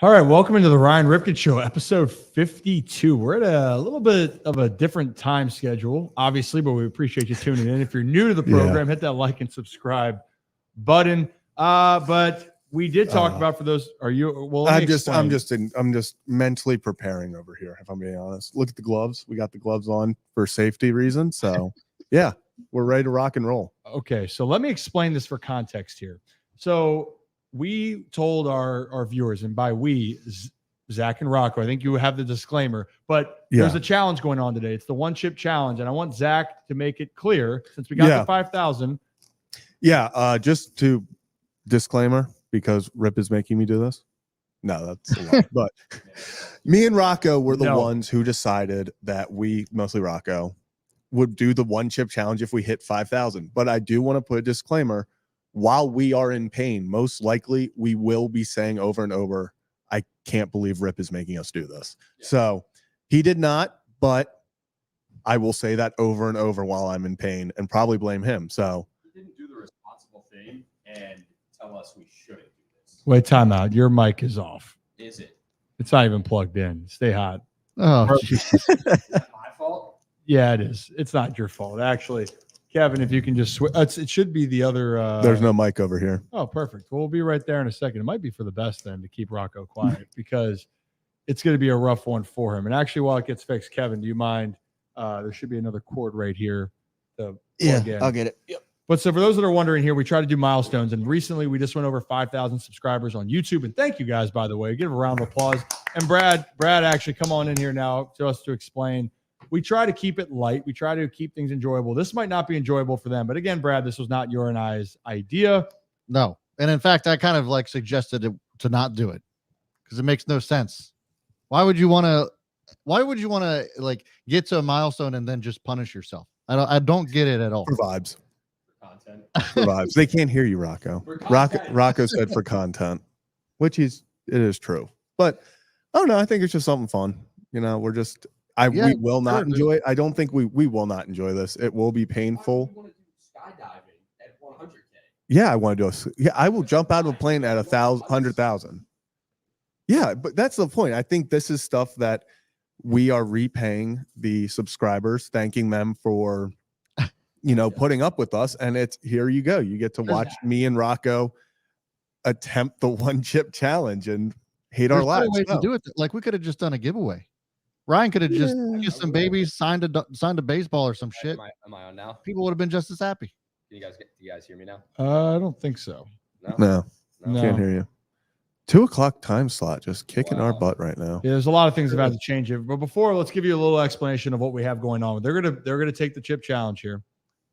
All right, welcome into the Ryan Ripken Show, episode 52. We're at a little bit of a different time schedule, obviously, but we appreciate you tuning in. If you're new to the program, hit that like and subscribe button. But we did talk about for those. Are you? Well, I'm just mentally preparing over here. If I'm being honest, look at the gloves. We got the gloves on for safety reasons. So, yeah, we're ready to rock and roll. Okay, so let me explain this for context here. So we told our viewers, and by we, Zach and Rocco, I think you have the disclaimer, but there's a challenge going on today. It's the one chip challenge, and I want Zach to make it clear since we got the 5,000. Yeah, just to disclaimer, because Rip is making me do this. No, that's a lot. But me and Rocco were the ones who decided that we, mostly Rocco, would do the one chip challenge if we hit 5,000. But I do want to put a disclaimer. While we are in pain, most likely we will be saying over and over, I can't believe Rip is making us do this. Yeah. So he did not, but I will say that over and over while I'm in pain and probably blame him. So he didn't do the responsible thing and tell us we shouldn't do this. Wait, time out. Your mic is off. Is it? It's not even plugged in. Stay hot. Oh, Jesus. Is that my fault? Yeah, it is. It's not your fault. Actually, Kevin, if you can just switch. It should be the other. There's no mic over here. Oh, perfect. Well, we'll be right there in a second. It might be for the best then to keep Rocco quiet because it's going to be a rough one for him. And actually, while it gets fixed, Kevin, do you mind? There should be another cord right here. To plug in. I'll get it. Yep. But so for those that are wondering here, we try to do milestones. And recently we just went over 5,000 subscribers on YouTube. And thank you guys, by the way. Give a round of applause. And Brad, actually come on in here now to us to explain. We try to keep it light. We try to keep things enjoyable. This might not be enjoyable for them. But again, Brad, this was not your and I's idea. No. And in fact, I kind of like suggested to not do it because it makes no sense. Why would you want to like get to a milestone and then just punish yourself? I don't get it at all. For vibes. For content. For vibes. They can't hear you, Rocco. Rocco said for content, which it is true. But I don't know. I think it's just something fun. You know, we're just we will not enjoy it. I don't think we will not enjoy this. It will be painful. You want to do skydiving at 100K? Yeah, I want to do I will jump out of a plane at 100,000. Yeah, but that's the point. I think this is stuff that we are repaying the subscribers, thanking them for, putting up with us. And it's here you go. You get to watch me and Rocco attempt the one chip challenge and hate our lives. Way to do it. Like we could have just done a giveaway. Ryan could have just used some babies, signed a baseball or some shit. Am I on now? People would have been just as happy. Do you guys hear me now? I don't think so. No. Can't hear you. 2 o'clock time slot, just kicking our butt right now. Yeah, there's a lot of things about to change it. But before, let's give you a little explanation of what we have going on. They're gonna take the chip challenge here,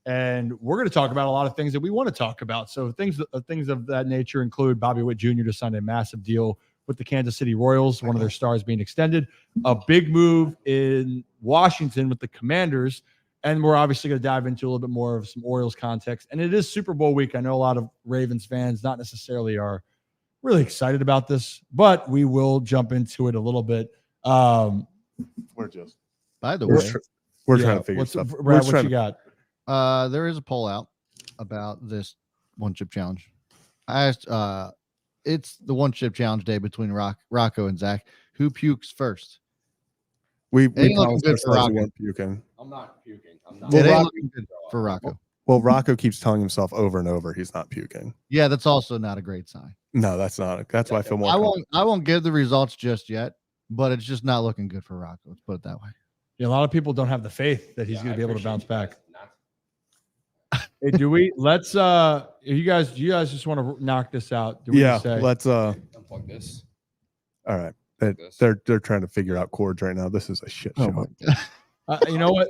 and we're gonna talk about a lot of things that we want to talk about. So things of that nature include Bobby Witt Jr. just signed a massive deal with the Kansas City Royals, one of their stars being extended, a big move in Washington with the Commanders, and we're obviously going to dive into a little bit more of some Orioles context. And it is Super Bowl week. I know a lot of Ravens fans not necessarily are really excited about this, but we will jump into it a little bit. We're just, by the way, we're trying to figure stuff. Brad, what you got? There is a poll out about this one chip challenge. I asked, it's the one chip challenge day between Rocco and Zach. Who pukes first? We looking good for Rocco. Puking. I'm not puking. I'm not. It ain't looking good for Rocco. Well, Rocco keeps telling himself over and over he's not puking. Yeah, that's also not a great sign. No, that's not. That's why I feel more. I won't give the results just yet, but it's just not looking good for Rocco. Let's put it that way. Yeah, a lot of people don't have the faith that he's going to be able to bounce back. Hey, do we? Let's. Do you guys just want to knock this out? Let's. Unplug this. All right. They're trying to figure out chords right now. This is a shit show. You know what?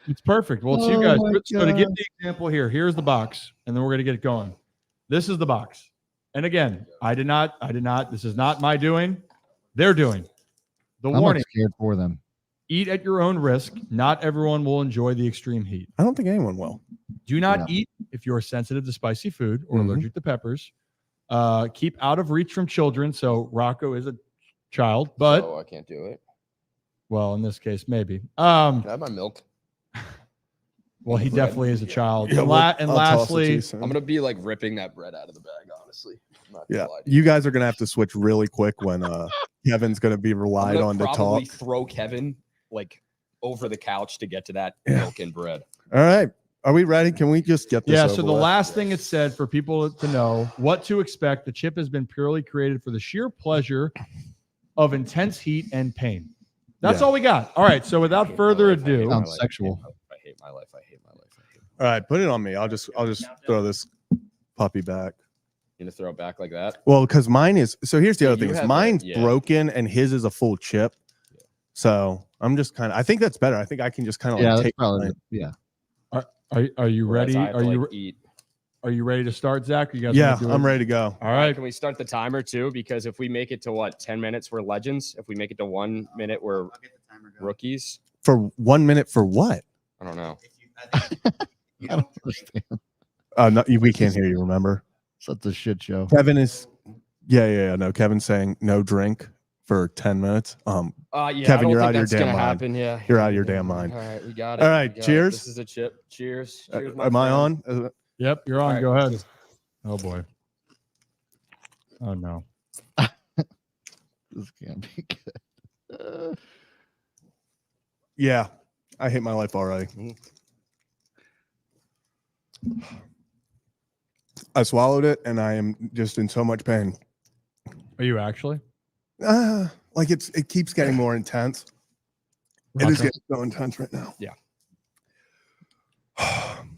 It's perfect. Well, it's you guys. So to give the example here's the box, and then we're gonna get it going. This is the box. And again, I did not. This is not my doing. They're doing. I'm warning. Scared for them. Eat at your own risk. Not everyone will enjoy the extreme heat. I don't think anyone will. Do not eat if you're sensitive to spicy food or allergic to peppers. Keep out of reach from children. So Rocco is a child, but I can't do it. Well, in this case, maybe. Can I have my milk? Well, he definitely is a child. Yeah, and lastly, I'm gonna be like ripping that bread out of the bag, honestly. Not gonna Yeah, lie to you. you guys are gonna have to switch really quick when Kevin's gonna be I'm relied gonna on to probably talk. throw Kevin like over the couch to get to that Yeah. milk and bread. All right, are we ready? Can we just get this? Yeah. over So the with? last thing it said for people to know what to expect, the chip has been purely created for the sheer pleasure of intense heat and pain. That's Yeah. all we got. All right. So without further ado, Sounds sexual. I hate my life. I hate my life. All right, put it on me. I'll just throw this puppy back. You gonna throw it back like that? Well, because mine is. So here's the Yeah, other thing: you is have mine's that, yeah. broken and his is a full chip. So I'm just kind of. I think that's better. I think I can just kind of Yeah, like that's take. probably mine. yeah. are you Whereas ready? I have Are to, you like, eat? are you ready to start, Zach? You guys? Yeah, wanna do I'm it? ready to go. All right. Can we start the timer too? Because if we make it to 10 minutes, we're legends. If we make it to 1 minute, we're rookies. For 1 minute for what? I don't know. I don't understand. No, we can't hear you. Remember, Such a shit show. Kevin is. Yeah. No, Kevin's saying no drink for 10 minutes. Yeah, Kevin, I don't you're think out of your that's damn gonna mind. happen. Yeah, You're out of your damn mind. All right, we got it. All right, we got it. cheers. This is a chip. Cheers. Cheers. my Am I friend. on? Yep. You're on. All right. Go ahead. Oh boy. Oh no. This can't be good. Yeah, I hate my life already. I swallowed it, and I am just in so much pain. Are you actually? Like it keeps getting more intense. It is Rocco? getting so intense right now.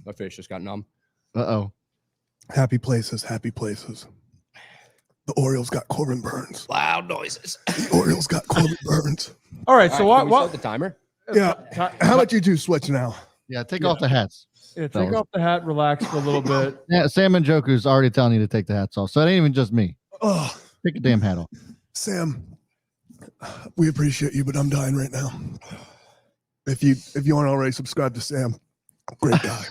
My face just got numb. Uh-oh. Happy places, happy places. The Orioles got Corbin Burns. Loud noises. The Orioles got Corbin Burns. All right. All So right, can we what? start the timer? Yeah. Ti- How about you two switch now? Yeah, take off the hats. Yeah, take fellas. off the hat, relax for a little bit. Yeah, Sam and Joku's already telling you to take the hats off. So it ain't even just me. Oh, Take a damn hat off. Sam, we appreciate you, but I'm dying right now. If you aren't already subscribed to Sam, great guy.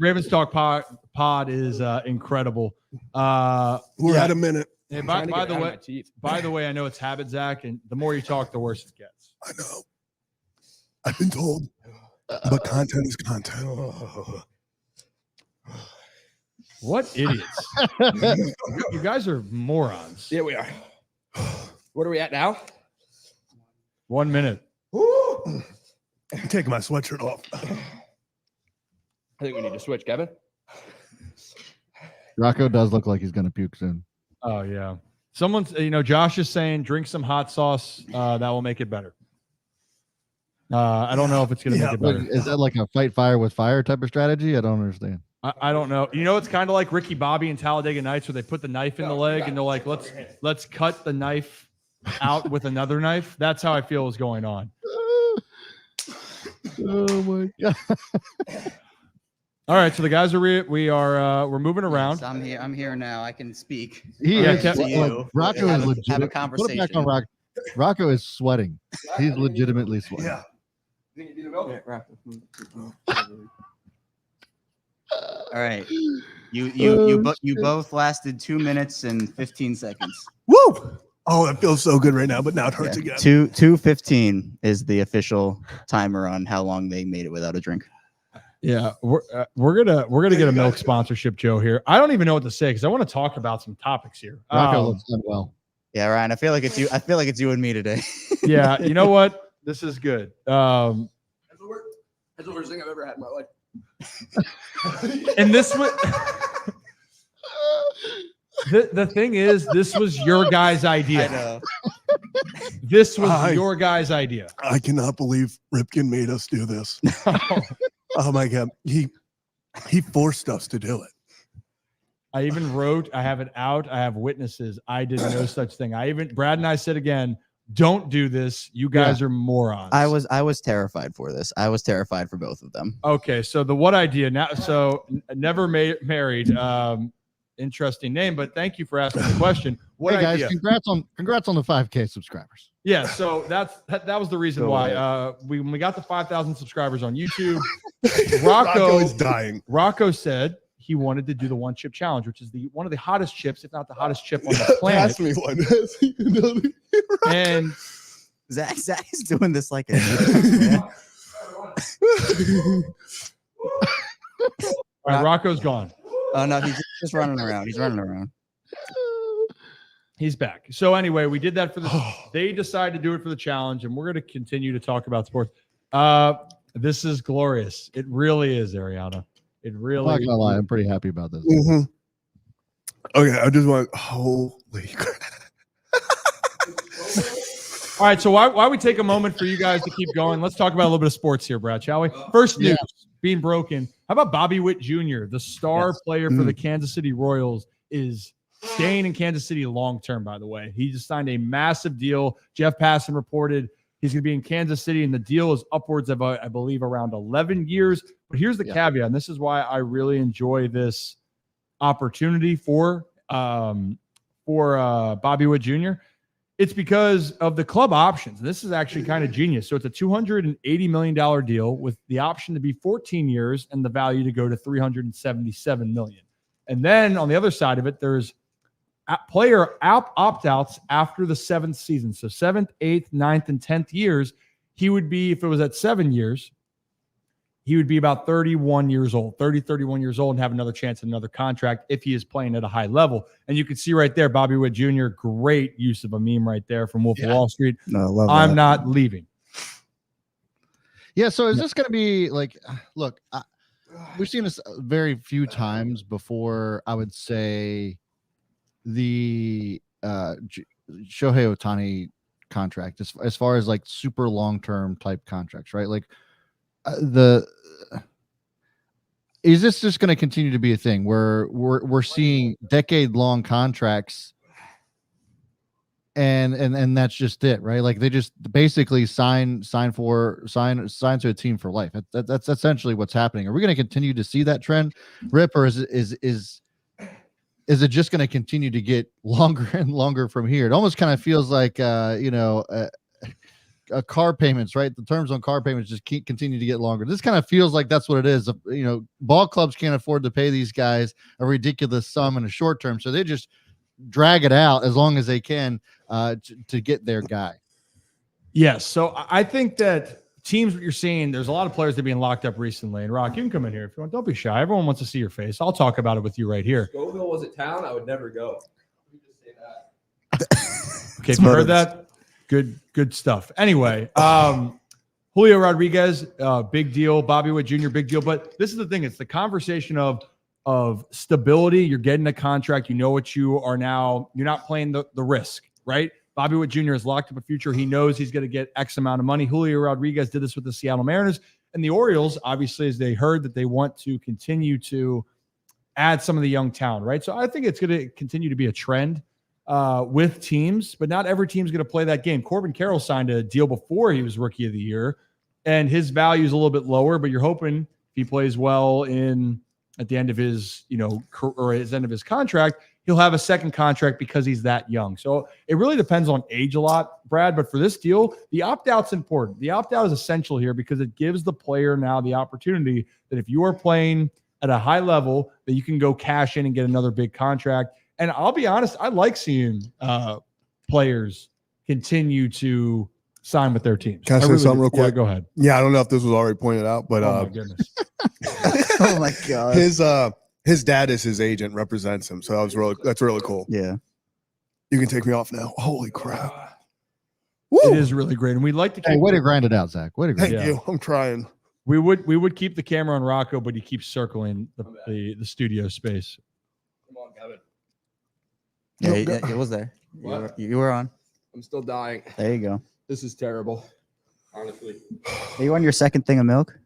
Ravens Talk pod is incredible. We're Yeah. at a minute. Hey, Trying to by get it the out of way, my teeth. by the way, I know it's habit, Zach, and the more you talk, the worse it gets. I know. I've been told, but content is content. What idiots! You guys are morons. Here we are. What are we at now? 1 minute. I'm taking my sweatshirt off. I think we need to switch, Kevin. Rocco does look like he's going to puke soon. Oh yeah. Someone's, Josh is saying drink some hot sauce. That will make it better. I don't know if it's going to make it But better. is that like a fight fire with fire type of strategy? I don't understand. I don't know. It's kind of like Ricky Bobby and Talladega Nights, where they put the knife in the leg and they're like, let's cut the knife out with another knife. That's how I feel is going on. Oh my god! All right, so the guys are we're moving around. Yes, I'm here now. I can speak. He Yeah, is Kev- like, you. Rocco Have is a- legit. have a Put it back conversation. on Rocco. Rocco is sweating. He's legitimately sweating. Yeah. All right. You both lasted 2 minutes and 15 seconds. Woo! Oh, that feels so good right now, but now it hurts again. 2:15 is the official timer on how long they made it without a drink. Yeah, we're gonna get a milk sponsorship, Joe. Here, I don't even know what to say because I want to talk about some topics here. Rocco looks unwell. Yeah, Ryan. I feel like it's you. I feel like it's you and me today. Yeah, you know what? This is good. That's the worst thing I've ever had in my life. And this was the thing is, this was your guy's idea. know. This was your guy's idea. I cannot believe Ripken made us do this. Oh my god, he forced us to do it. I even wrote, I have it out. I have witnesses. I did no such thing. Brad and I said again, don't do this. You guys are morons. I was terrified for this. I was terrified for both of them. Okay, so the what idea now? So never married. Interesting name, but thank you for asking the question. What Hey guys, idea? congrats on the 5K subscribers. Yeah, so that was the reason Go why. ahead. When we got the 5,000 subscribers on YouTube, Rocco is dying. Rocco said he wanted to do the one chip challenge, which is one of the hottest chips, if not the hottest chip on the planet. Pass me one. And Zach is doing this like a all right, Rocco's gone. Oh no, he's just running around. He's running around. He's back. So anyway, we did that for the. They decided to do it for the challenge, and we're going to continue to talk about sports. This is glorious. It really is, Ariana. It I'm really. not gonna lie, I'm pretty happy about this. Mm-hmm. Okay, I just want. Holy crap! All right, so why we take a moment for you guys to keep going? Let's talk about a little bit of sports here, Brad, shall we? First news being broken. How about Bobby Witt Jr., the star player for the Kansas City Royals, is staying in Kansas City long term, by the way. He just signed a massive deal. Jeff Passan reported he's going to be in Kansas City, and the deal is upwards of, I believe, around 11 years. But here's the caveat, and this is why I really enjoy this opportunity for Bobby Witt Jr., it's because of the club options. This is actually kind of genius. So it's a $280 million deal with the option to be 14 years and the value to go to $377 million. And then on the other side of it, there's player opt-outs after the 7th season. So 7th, 8th, 9th, and 10th years, he would be, if it was at 7 years, he would be about 31 years old, 31 years old, and have another chance at another contract if he is playing at a high level. And you can see right there, Bobby Witt Jr., great use of a meme right there from Wolf of Wall Street. No, I love I'm that. not leaving. Yeah, so is this going to be like, look, we've seen this very few times before, I would say, the Shohei Ohtani contract, as far as like super long-term type contracts, right? Like, is this just going to continue to be a thing where we're seeing decade-long contracts and that's just it, right? Like they just basically sign to a team for life. That's essentially what's happening. Are we going to continue to see that trend, Rip, or is it just going to continue to get longer and longer from here? It almost kind of feels like car payments, right? The terms on car payments just continue to get longer. This kind of feels like that's what it is. Ball clubs can't afford to pay these guys a ridiculous sum in a short term, so they just drag it out as long as they can to get their guy. Yes. So I think that teams, what you're seeing, there's a lot of players that are being locked up recently. And Rock, you can come in here if you want. Don't be shy. Everyone wants to see your face. I'll talk about it with you right here. Scoville was a town, I would never go. Let me just say that. Okay, if you heard that, good stuff. Anyway, Julio Rodriguez, big deal. Bobby Witt Jr., big deal. But this is the thing. It's the conversation of stability. You're getting a contract. You know what you are now. You're not playing the risk, right? Bobby Witt Jr. has locked up a future. He knows he's going to get X amount of money. Julio Rodriguez did this with the Seattle Mariners. And the Orioles, obviously, as they heard that they want to continue to add some of the young talent, right? So I think it's going to continue to be a trend with teams, but not every team's going to play that game. Corbin Carroll signed a deal before he was Rookie of the Year, and his value is a little bit lower, but you're hoping if he plays well at the end of his, or his end of his contract, he'll have a second contract because he's that young. So it really depends on age a lot, Brad. But for this deal, the opt-out's important. The opt-out is essential here because it gives the player now the opportunity that if you are playing at a high level, that you can go cash in and get another big contract. And I'll be honest, I like seeing players continue to sign with their teams. Can I say something real quick? Yeah, go ahead. Yeah, I don't know if this was already pointed out, but Oh my goodness. Oh my god. His dad is his agent, represents him. So that's really cool. Yeah. You can take me off now. Holy crap. It is really great. And we'd like to keep Way to grind it out, Zach. Way to grind Thank Yeah. you. I'm trying. we would keep the camera on Rocco, but he keeps circling the studio space. Come on, Kevin. Yeah, it was there. You were on. I'm still dying. There you go. This is terrible. Honestly. Are you on your second thing of milk?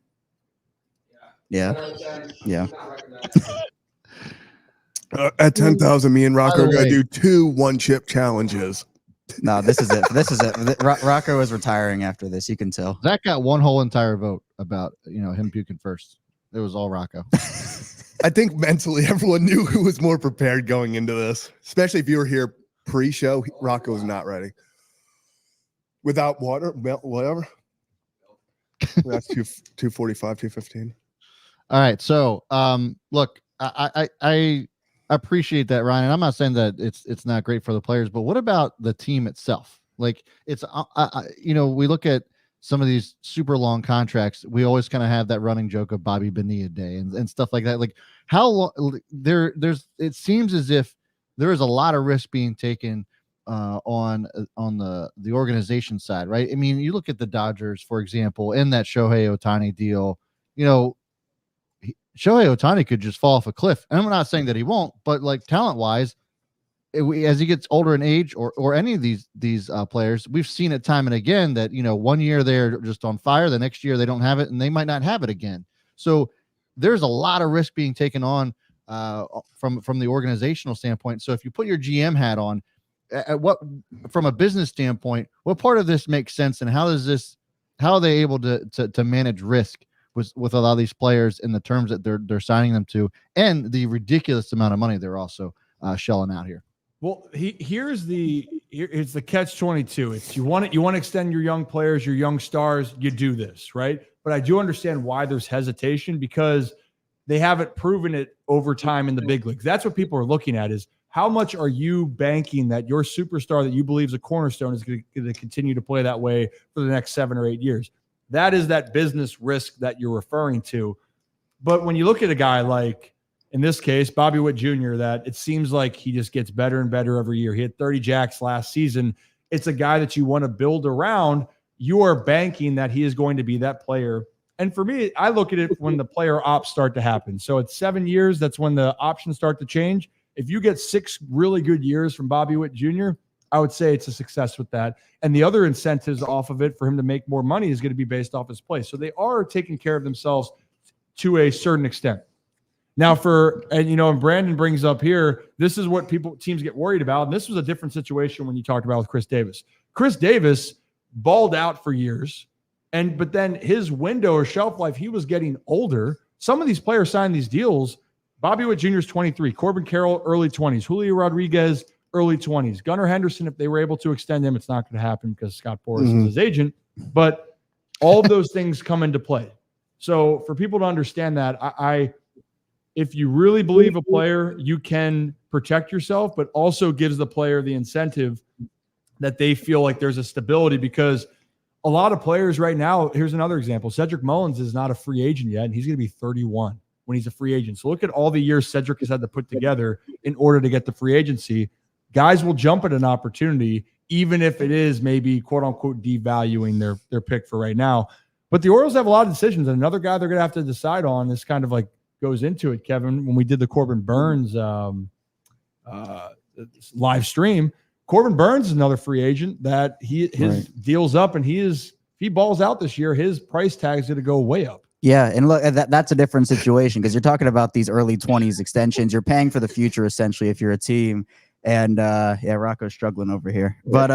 Yeah. Yeah. At 10,000, me and Rocco By are the going to way- do 2 one-chip challenges. No, this is it. This is it. Rocco is retiring after this. You can tell. Zach got one whole entire vote about him puking first. It was all Rocco. I think mentally everyone knew who was more prepared going into this, especially if you were here pre-show. Rocco was not ready. Without water, whatever. That's 245, 215. All right. So, look, I appreciate that, Ryan. And I'm not saying that it's not great for the players, but what about the team itself? Like, it's we look at some of these super long contracts, we always kind of have that running joke of Bobby Bonilla day and stuff like that. Like how long there's it seems as if there is a lot of risk being taken on the organization side, right? I mean, you look at the Dodgers, for example, in that Shohei Ohtani deal, Shohei Ohtani could just fall off a cliff. And I'm not saying that he won't, but like talent wise, as he gets older in age or any of these players, we've seen it time and again that, 1 year they're just on fire. The next year they don't have it and they might not have it again. So there's a lot of risk being taken on from the organizational standpoint. So if you put your GM hat on, from a business standpoint, what part of this makes sense, and how are they able to manage risk with a lot of these players in the terms that they're signing them to, and the ridiculous amount of money they're also shelling out here? Well, here's the catch-22. It's you want to extend your young players, your young stars, you do this, right? But I do understand why there's hesitation, because they haven't proven it over time in the big leagues. That's what people are looking at, is how much are you banking that your superstar that you believe is a cornerstone is going to continue to play that way for the next 7 or 8 years? That is that business risk that you're referring to. But when you look at a guy like, in this case, Bobby Witt Jr., that it seems like he just gets better and better every year. He had 30 jacks last season. It's a guy that you want to build around. You are banking that he is going to be that player. And for me, I look at it when the player ops start to happen. So at 7 years, that's when the options start to change. If you get 6 really good years from Bobby Witt Jr., I would say it's a success with that. And the other incentives off of it for him to make more money is going to be based off his play. So they are taking care of themselves to a certain extent. Now, and Brandon brings up here, this is what teams get worried about. And this was a different situation when you talked about with Chris Davis. Chris Davis balled out for years, but then his window or shelf life, he was getting older. Some of these players signed these deals. Bobby Witt Jr. is 23, Corbin Carroll, early 20s, Julio Rodriguez, early 20s, Gunnar Henderson, if they were able to extend him, it's not going to happen because Scott Boras is his agent. But all of those things come into play. So for people to understand that, if you really believe a player, you can protect yourself, but also gives the player the incentive that they feel like there's a stability, because a lot of players right now, here's another example. Cedric Mullins is not a free agent yet, and he's going to be 31 when he's a free agent. So look at all the years Cedric has had to put together in order to get the free agency. Guys will jump at an opportunity, even if it is maybe quote unquote devaluing their pick for right now. But the Orioles have a lot of decisions, and another guy they're going to have to decide on, this kind of like goes into it, Kevin, when we did the Corbin Burns live stream. Corbin Burns is another free agent that his deal's up, and if he balls out this year, his price tag is going to go way up. Yeah, and look, that's a different situation, because you're talking about these early 20s extensions. You're paying for the future, essentially, if you're a team. And Rocco's struggling over here. But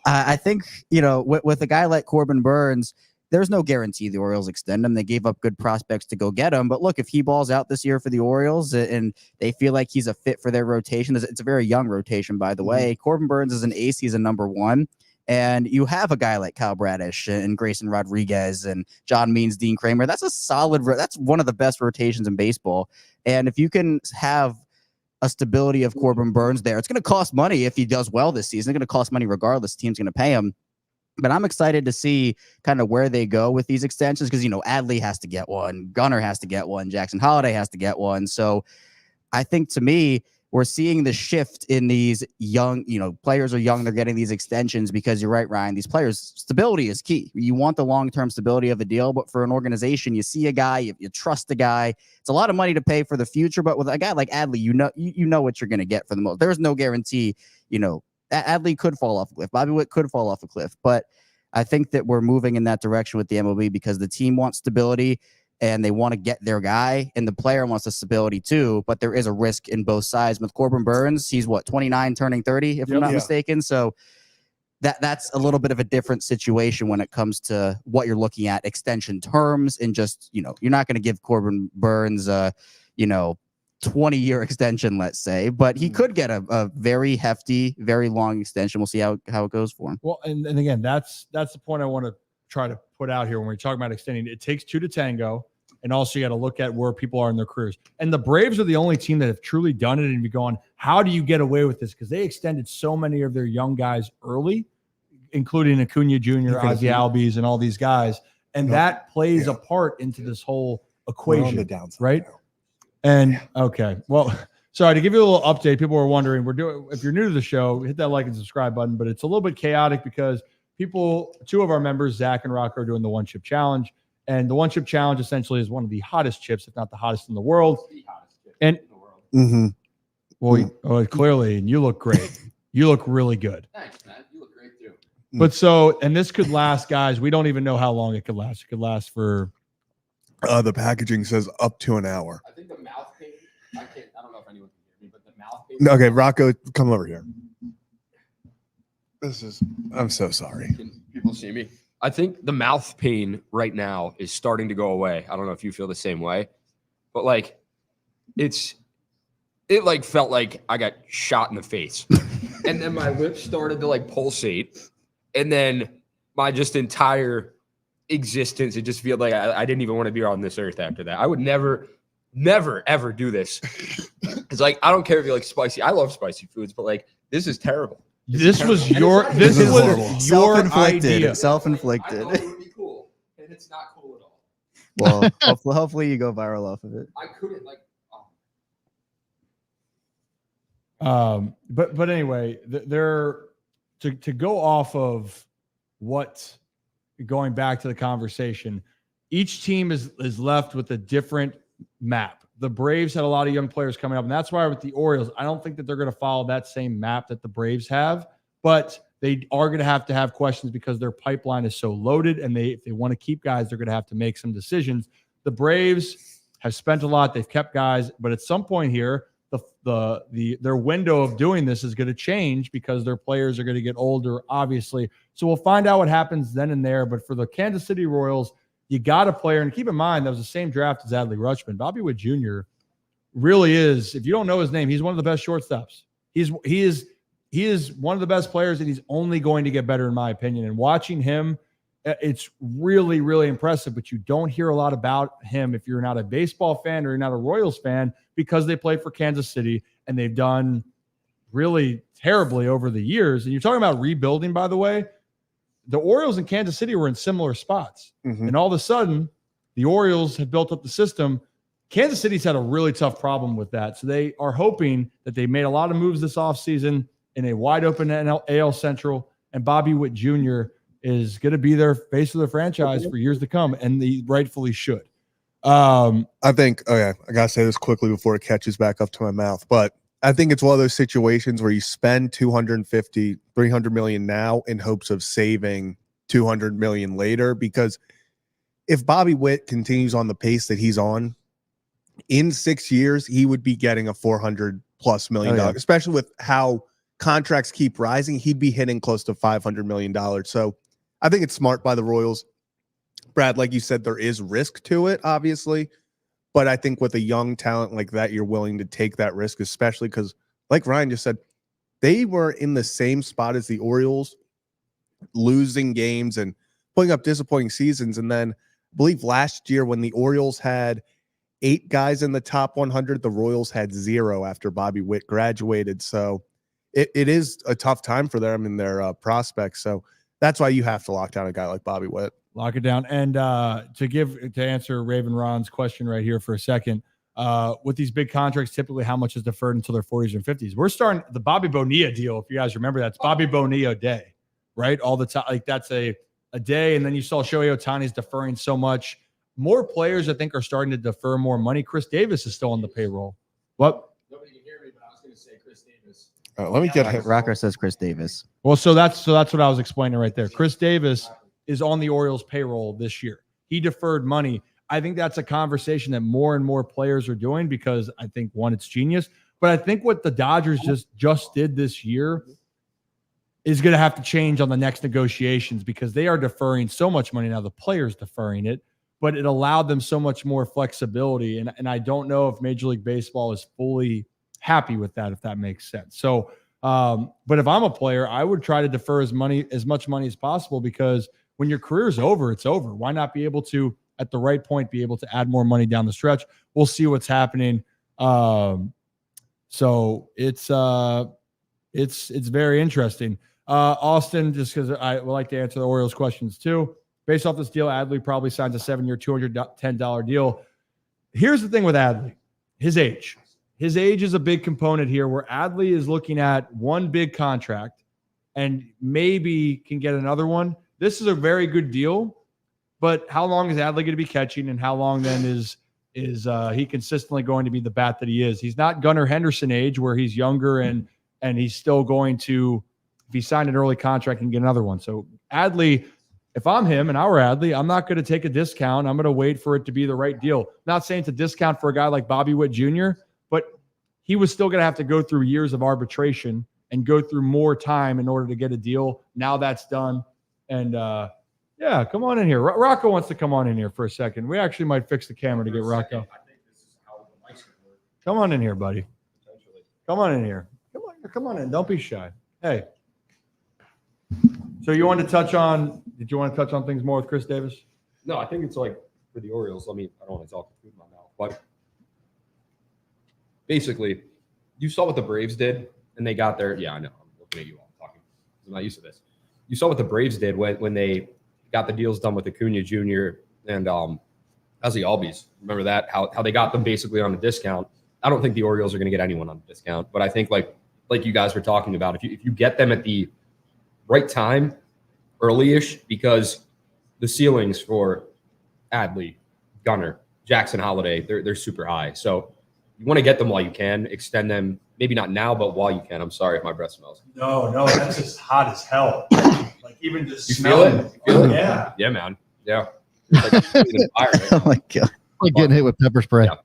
I think, with a guy like Corbin Burns, there's no guarantee the Orioles extend him. They gave up good prospects to go get him. But look, if he balls out this year for the Orioles and they feel like he's a fit for their rotation, it's a very young rotation, by the way. Corbin Burns is an ace. He's a number 1. And you have a guy like Kyle Bradish and Grayson Rodriguez and John Means, Dean Kramer. That's that's one of the best rotations in baseball. And if you can have a stability of Corbin Burns there, it's going to cost money if he does well this season. It's going to cost money regardless. The team's going to pay him. But I'm excited to see kind of where they go with these extensions, because, Adley has to get one, Gunnar has to get one, Jackson Holiday has to get one. So I think, to me, we're seeing the shift in these young, players are young, they're getting these extensions, because you're right, Ryan, these players, stability is key. You want the long-term stability of a deal, but for an organization, you see a guy, you trust the guy. It's a lot of money to pay for the future, but with a guy like Adley, you know what you're going to get for the most. There's no guarantee, Adley could fall off a cliff. Bobby Witt could fall off a cliff, but I think that we're moving in that direction with the MLB, because the team wants stability and they want to get their guy, and the player wants the stability too, but there is a risk in both sides. With Corbin Burns, he's 29 turning 30, if I'm not mistaken. So that's a little bit of a different situation when it comes to what you're looking at, extension terms, and just, you're not going to give Corbin Burns 20-year extension, let's say, but he could get a very hefty, very long extension. We'll see how it goes for him. Well, and again, that's the point I want to try to put out here when we're talking about extending. It takes 2 to tango, and also you got to look at where people are in their careers. And the Braves are the only team that have truly done it, and you're going, how do you get away with this? Because they extended so many of their young guys early. including Acuna Jr., Ozzie Albies, and all these guys. And No. that plays Yeah. a part into this whole We're on equation, the downside right? now. And okay, well, sorry to give you a little update. People were wondering, if you're new to the show, hit that like and subscribe button. But it's a little bit chaotic because two of our members, Zach and Rocco, are doing the one chip challenge. And the one chip challenge essentially is one of the hottest chips, if not the hottest in the world. And well, clearly, and you look great. You look really good. Thanks, man. You look great too. But and this could last, guys. We don't even know how long it could last. It could last for. The packaging says up to an hour. I think the mouth pain. I don't know if anyone can hear me, but the mouth pain. Okay, Rocco, come over here. I'm so sorry. Can people see me? I think the mouth pain right now is starting to go away. I don't know if you feel the same way, but like it like felt like I got shot in the face. And then my lips started to like pulsate. And then my just entire existence, it just felt like I didn't even want to be on this earth after that. I would never, ever do this. It's like, I don't care if you like spicy. I love spicy foods, but like, this is terrible. This was your idea. Self-inflicted. I Self-inflicted. thought it would be cool, and it's not cool at all. Well, hopefully you go viral off of it. I couldn't like. But anyway, they're to go off of what, going back to the conversation, each team is left with a different map. The Braves had a lot of young players coming up, and that's why with the Orioles, I don't think that they're going to follow that same map that the Braves have, but they are going to have questions because their pipeline is so loaded, and if they want to keep guys, they're going to have to make some decisions. The Braves have spent a lot. They've kept guys, but at some point here, their window of doing this is going to change because their players are going to get older, obviously. So we'll find out what happens then and there. But for the Kansas City Royals, you got a player, and keep in mind that was the same draft as Adley Rutschman. Bobby Witt Jr. really is, if you don't know his name, he's one of the best shortstops. He is one of the best players, and he's only going to get better, in my opinion. And watching him, it's really, really impressive. But you don't hear a lot about him if you're not a baseball fan or you're not a Royals fan, because they played for Kansas City and they've done really terribly over the years. And you're talking about rebuilding, by the way. The Orioles and Kansas City were in similar spots. Mhm. And all of a sudden, the Orioles have built up the system. Kansas City's had a really tough problem with that. So they are hoping that they made a lot of moves this offseason in a wide open AL Central, and Bobby Witt Jr. is going to be their face of the franchise for years to come, and they rightfully should. I think, I got to say this quickly before it catches back up to my mouth, but I think it's one of those situations where you spend 250, 300 million now in hopes of saving 200 million later, because if Bobby Witt continues on the pace that he's on, in 6 years, he would be getting a $400+ million, especially with how contracts keep rising. He'd be hitting close to $500 million. So I think it's smart by the Royals. Brad, like you said, there is risk to it, obviously. But I think with a young talent like that, you're willing to take that risk, especially because, like Ryan just said, they were in the same spot as the Orioles, losing games and putting up disappointing seasons. And then I believe last year when the Orioles had 8 guys in the top 100, the Royals had 0 after Bobby Witt graduated. So it is a tough time for them in their prospects. So that's why you have to lock down a guy like Bobby Witt. Lock it down. And to answer Raven Ron's question right here for a second, with these big contracts, typically how much is deferred until their 40s and 50s? We're starting the Bobby Bonilla deal. If you guys remember, that's Bobby Bonilla Day, right? All the time. Like that's a day. And then you saw Shohei Ohtani's deferring so much. More players, I think, are starting to defer more money. Chris Davis is still on the payroll. What? Nobody can hear me, but I was going to say Chris Davis. Let me get him. Rocker says Chris Davis. Well, so that's what I was explaining right there. Chris Davis is on the Orioles payroll this year. He deferred money. I think that's a conversation that more and more players are doing because I think, one, it's genius. But I think what the Dodgers just did this year is going to have to change on the next negotiations because they are deferring so much money now. The players deferring it, but it allowed them so much more flexibility. And I don't know if Major League Baseball is fully happy with that, if that makes sense. So, but if I'm a player, I would try to defer as much money as possible because when your career is over, it's over. Why not be able to, at the right point, be able to add more money down the stretch? We'll see what's happening. So it's very interesting. Austin, just because I would like to answer the Orioles questions too. Based off this deal, Adley probably signs a 7-year, $210 deal. Here's the thing with Adley, his age. His age is a big component here where Adley is looking at one big contract and maybe can get another one. This is a very good deal, but how long is Adley going to be catching, and how long then is he consistently going to be the bat that he is? He's not Gunnar Henderson age where he's younger and he's still going to, if he signed an early contract, and get another one. So Adley, if I'm him and I were Adley, I'm not going to take a discount. I'm going to wait for it to be the right deal. Not saying it's a discount for a guy like Bobby Witt Jr., but he was still going to have to go through years of arbitration and go through more time in order to get a deal. Now that's done. And yeah, come on in here. Rocco wants to come on in here for a second. We actually might fix the camera to get Rocco. Come on in here, buddy. Come on in here. Come on in. Don't be shy. Hey. So you wanted to touch on, did you want to touch on things more with Chris Davis? No, I think it's like for the Orioles. I don't want to talk food in my mouth, but basically, you saw what the Braves did, and they got there. Yeah, I know. I'm looking at you all talking. I'm not used to this. You saw what the Braves did when they got the deals done with Acuna Jr. and Ozzie Albies. Remember that? How they got them basically on a discount. I don't think the Orioles are going to get anyone on a discount, but I think like you guys were talking about, if you get them at the right time, early-ish, because the ceilings for Adley, Gunnar, Jackson Holiday, they're super high. So you want to get them while you can, extend them, maybe not now, but while you can. I'm sorry if my breath smells. No, that's just hot as hell. Like even just you feel it? You feel it? Yeah. Yeah, man. Yeah. It's like a fire right Oh now. my god! Like getting hit with pepper spray. Yeah.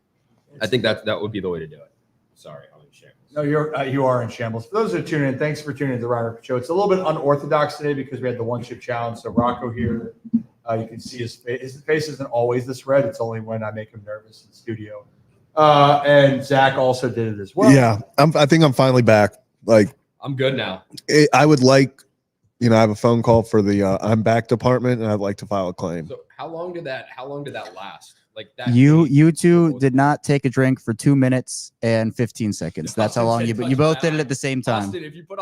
I think that would be the way to do it. Sorry, I'm in shambles. No, you are in shambles. For those who are tuning in, thanks for tuning in to the Ryan Ripken Show. It's a little bit unorthodox today because we had the one-chip challenge. So Rocco here, you can see his face. His face isn't always this red. It's only when I make him nervous in the studio. And Zach also did it as well. Yeah, I think I'm finally back. Like, I'm good now. I would like, I have a phone call for the I'm back department, and I'd like to file a claim. So how long did that last? Like that. You two did not take a drink for 2 minutes and 15 seconds. That's how long you both did it at the same time. Austin, if you put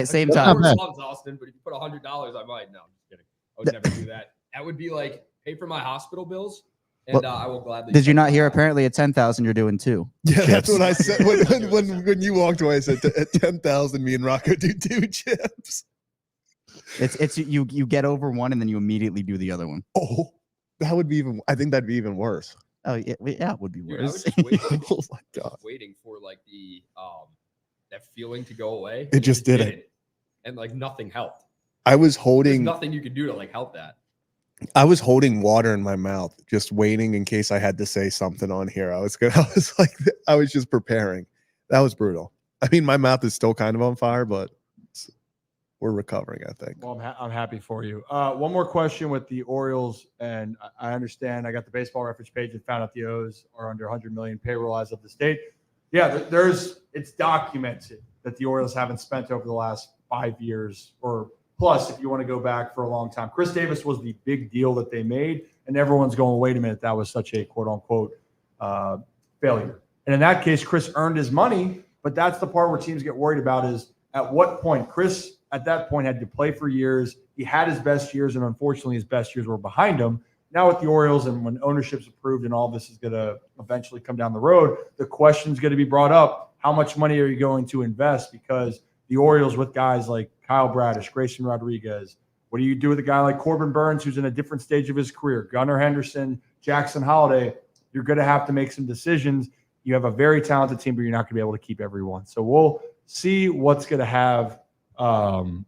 Same That's time. not bad. Loves Austin, but if you put $100, I might. No, I'm just kidding. I would never do that. That would be like pay for my hospital bills, and I will gladly. Did you not hear? Apparently, at 10,000, you're doing 2. Yeah, that's what I said when you walked away. I said at 10,000, me and Rocco do 2 chips. It's you get over one and then you immediately do the other one. Oh, that would be even. I think that'd be even worse. Oh yeah, it would be Dude, I was worse. just waiting, Oh my god! waiting for like the that feeling to go away. It just didn't. And like nothing helped. I was There's holding. nothing you could do to like help that. I was holding water in my mouth, just waiting in case I had to say something on here. I was just preparing. That was brutal. I mean, my mouth is still kind of on fire, but we're recovering, I think. Well, I'm happy for you. One more question with the Orioles, and I understand I got the baseball reference page and found out the O's are under 100 million payroll as of the state. Yeah, it's documented that the Orioles haven't spent over the last 5 years or plus, if you want to go back for a long time. Chris Davis was the big deal that they made, and everyone's going, wait a minute, that was such a quote unquote failure. And in that case, Chris earned his money, but that's the part where teams get worried about is at what point Chris at that point had to play for years. He had his best years, and unfortunately his best years were behind him. Now with the Orioles, and when ownership's approved and all this is going to eventually come down the road, the question's going to be brought up, how much money are you going to invest? Because the Orioles with guys like Kyle Bradish, Grayson Rodriguez, what do you do with a guy like Corbin Burns, who's in a different stage of his career, Gunnar Henderson, Jackson Holiday? You're going to have to make some decisions. You have a very talented team, but you're not going to be able to keep everyone. So we'll see what's going to have we're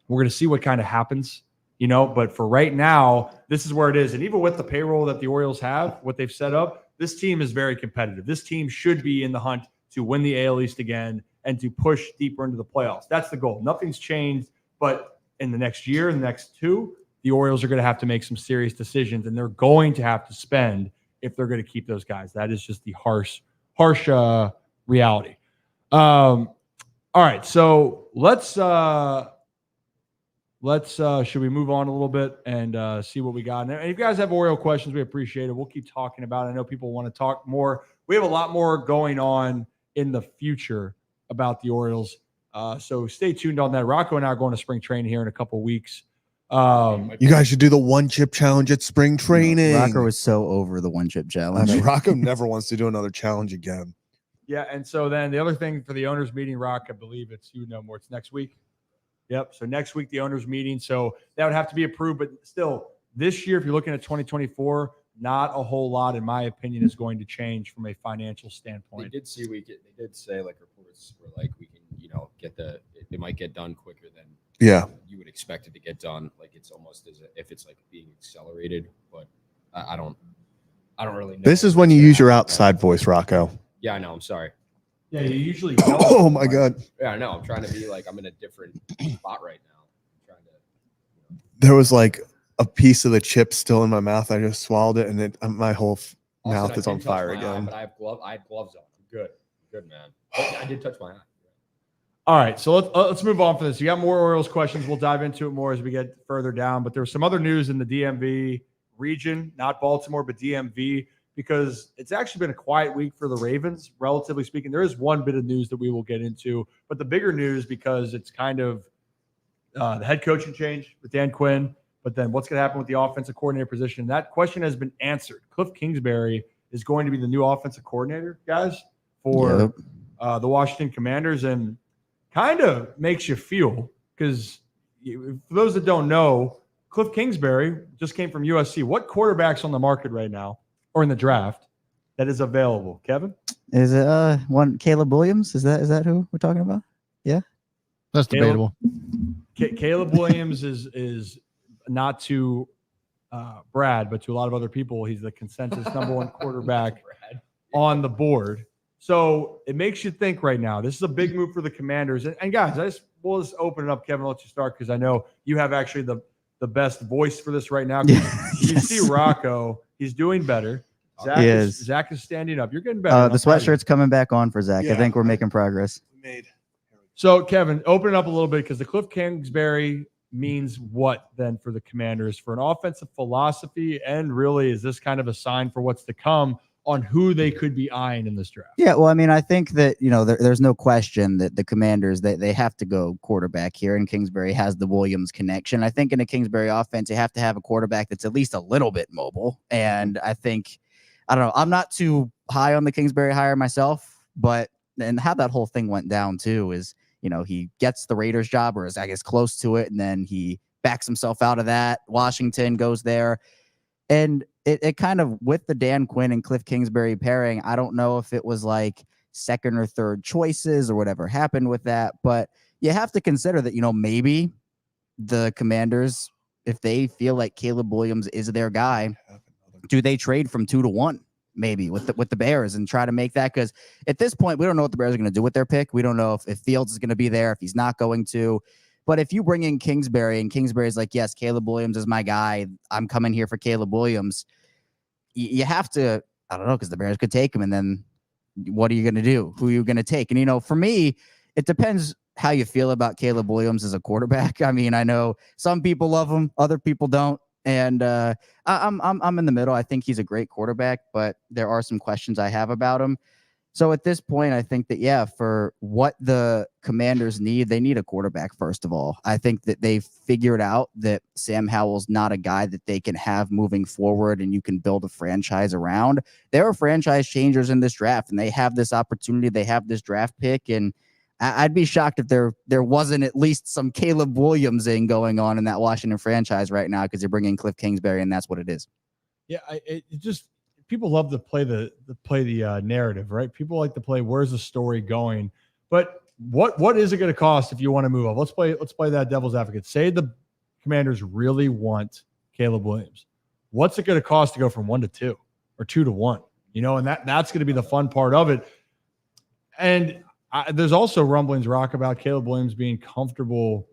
going to see what kind of happens, but for right now, this is where it is. And even with the payroll that the Orioles have, what they've set up, this team is very competitive. This team should be in the hunt to win the AL East again and to push deeper into the playoffs. That's the goal. Nothing's changed, but in the next year, in the next 2, the Orioles are going to have to make some serious decisions, and they're going to have to spend if they're going to keep those guys. That is just the harsh reality. All right, so let's should we move on a little bit and see what we got? And if you guys have Oriole questions, we appreciate it. We'll keep talking about it. I know people want to talk more. We have a lot more going on in the future about the Orioles. So stay tuned on that. Rocco and I are going to spring training here in a couple weeks. You guys should do the one chip challenge at spring training. Rocker was so over the one chip I challenge. know, Rocco never wants to do another challenge again. Yeah, and so then the other thing for the owners meeting, Rock, I believe it's it's next week. Yep. So next week the owners meeting. So that would have to be approved, but still this year, if you're looking at 2024, not a whole lot, in my opinion, is going to change from a financial They standpoint. did say like reports were like we can get it might get done quicker than you would expect it to get done. Like it's almost as if it's like being accelerated, but I don't really know. This is when you use your outside voice, Rocco. Yeah, I know. I'm sorry. Yeah, you usually Oh my God. Yeah, I know. I'm trying to be like I'm in a different spot right now. I'm trying to. There was like a piece of the chip still in my mouth. I just swallowed it, and my whole Austin, mouth I is did on touch fire my eye, again. but I had gloves on. I'm good, man. But I did touch my eye. All right, so let's move on for this. You got more Orioles questions. We'll dive into it more as we get further down. But there's some other news in the DMV region, not Baltimore, but DMV, because it's actually been a quiet week for the Ravens, relatively speaking. There is one bit of news that we will get into, but the bigger news, because it's kind of the head coaching change with Dan Quinn, but then what's going to happen with the offensive coordinator position? That question has been answered. Cliff Kingsbury is going to be the new offensive coordinator, guys, for the Washington Commanders, and kind of makes you feel, because for those that don't know, Cliff Kingsbury just came from USC. What quarterback's on the market right now or in the draft that is available? Kevin? Is it one Caleb Williams? Is that who we're talking about? Yeah. That's debatable. Caleb Williams is not to Brad, but to a lot of other people, he's the consensus number one quarterback on the board. So it makes you think right now. This is a big move for the Commanders. And guys, we'll just open it up. Kevin, I'll let you start, because I know you have actually the best voice for this right now. You see Rocco, he's doing better. Zach is standing up. You're getting better. The sweatshirt's coming back on for Zach. Yeah. I think we're making progress. So, Kevin, open it up a little bit, because the Cliff Kingsbury means what then for the Commanders, for an offensive philosophy, and really is this kind of a sign for what's to come on who they could be eyeing in this draft? Yeah, well, I mean, I think that, there's no question that the Commanders, they have to go quarterback here, and Kingsbury has the Williams connection. I think in a Kingsbury offense, you have to have a quarterback that's at least a little bit mobile. And I think, I don't know, I'm not too high on the Kingsbury hire myself, and how that whole thing went down too is, he gets the Raiders job, or is, I guess, close to it, and then he backs himself out of that. Washington goes there. And it kind of, with the Dan Quinn and Cliff Kingsbury pairing, I don't know if it was like second or third choices or whatever happened with that, but you have to consider that, maybe the Commanders, if they feel like Caleb Williams is their guy, do they trade from 2 to 1 maybe with the Bears and try to make that? Because at this point, we don't know what the Bears are going to do with their pick. We don't know if Fields is going to be there, if he's not going to. But if you bring in Kingsbury, and Kingsbury's like, yes, Caleb Williams is my guy, I'm coming here for Caleb Williams, you have to, I don't know, because the Bears could take him, and then what are you going to do? Who are you going to take? And, for me, it depends how you feel about Caleb Williams as a quarterback. I mean, I know some people love him, other people don't. And I'm in the middle. I think he's a great quarterback, but there are some questions I have about him. So at this point, I think that, yeah, for what the Commanders need, they need a quarterback, first of all. I think that they've figured out that Sam Howell's not a guy that they can have moving forward and you can build a franchise around. There are franchise changers in this draft, and they have this opportunity. They have this draft pick, and I'd be shocked if there wasn't at least some Caleb Williams-ing going on in that Washington franchise right now, because they're bringing Cliff Kingsbury, and that's what it is. Yeah, it just – people love to play the narrative, right? People like to play, where's the story going? But what is it going to cost if you want to move up? Let's play that devil's advocate. Say the Commanders really want Caleb Williams. What's it going to cost to go from 1 to 2 or 2 to 1? And that's going to be the fun part of it. And there's also rumblings, Rock, about Caleb Williams being comfortable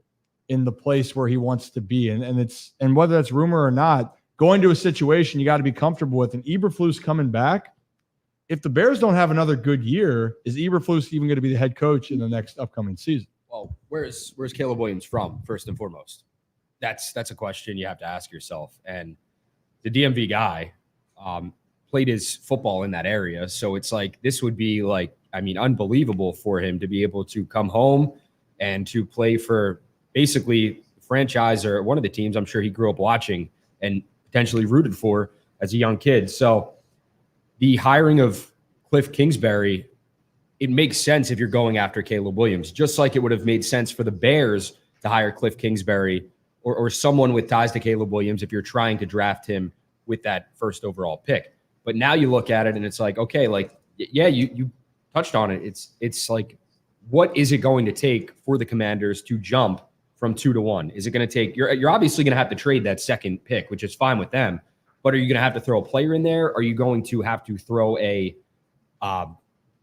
in the place where he wants to be, and whether that's rumor or not, going to a situation you got to be comfortable with. And Eberflus coming back, if the Bears don't have another good year, is Eberflus even going to be the head coach in the next upcoming season? Well, where's Caleb Williams from, first and foremost? That's a question you have to ask yourself. And the DMV guy played his football in that area, so it's like this would be like, I mean, unbelievable for him to be able to come home and to play for basically franchise or one of the teams I'm sure he grew up watching and potentially rooted for as a young kid. So the hiring of Cliff Kingsbury, it makes sense if you're going after Caleb Williams, just like it would have made sense for the Bears to hire Cliff Kingsbury or someone with ties to Caleb Williams if you're trying to draft him with that first overall pick. But now you look at it and it's like, okay, like, yeah, you touched on it. It's like, what is it going to take for the Commanders to jump from 2 to 1? Is it going to take, you're obviously going to have to trade that second pick, which is fine with them, but are you going to have to throw a player in there? Are you going to have to throw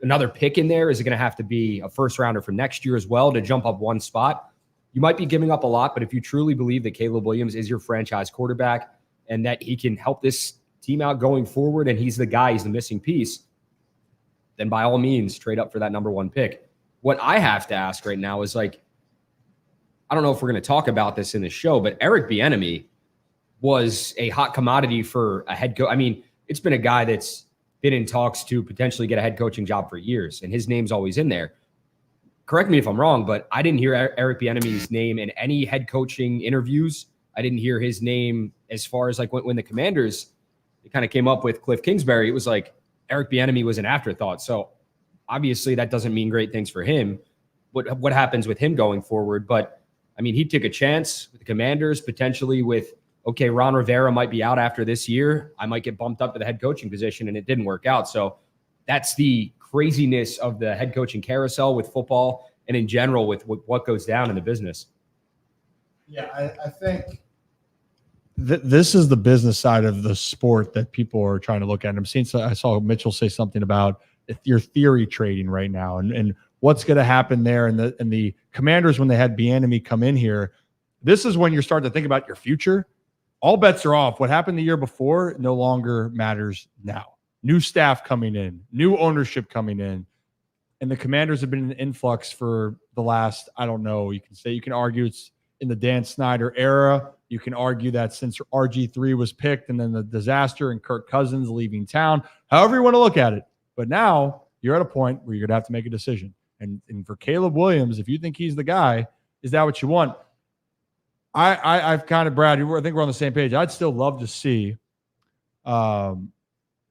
another pick in there? Is it going to have to be a first rounder for next year as well to jump up one spot? You might be giving up a lot, but if you truly believe that Caleb Williams is your franchise quarterback and that he can help this team out going forward and he's the guy, he's the missing piece, then by all means, trade up for that number 1 pick. What I have to ask right now is, like, I don't know if we're going to talk about this in the show, but Eric Bieniemy was a hot commodity for a head coach. I mean, it's been a guy that's been in talks to potentially get a head coaching job for years, and his name's always in there. Correct me if I'm wrong, but I didn't hear Eric Bieniemy's name in any head coaching interviews. I didn't hear his name as far as like when the Commanders kind of came up with Cliff Kingsbury. It was like Eric Bieniemy was an afterthought. So obviously that doesn't mean great things for him. What happens with him going forward? But I mean, he took a chance with the Commanders, potentially with, okay, Ron Rivera might be out after this year. I might get bumped up to the head coaching position, and it didn't work out. So that's the craziness of the head coaching carousel with football and in general with what goes down in the business. Yeah, I think this is the business side of the sport that people are trying to look at. I saw Mitchell say something about your theory trading right now and what's going to happen there. And the Commanders, when they had Bieniemy come in here, this is when you're starting to think about your future. All bets are off. What happened the year before no longer matters now. New staff coming in, new ownership coming in. And the Commanders have been in influx for the last, I don't know, you can argue it's in the Dan Snyder era. You can argue that since RG3 was picked and then the disaster and Kirk Cousins leaving town, however you want to look at it. But now you're at a point where you're going to have to make a decision. And for Caleb Williams, if you think he's the guy, is that what you want? I've kind of, Brad, I think we're on the same page. I'd still love to see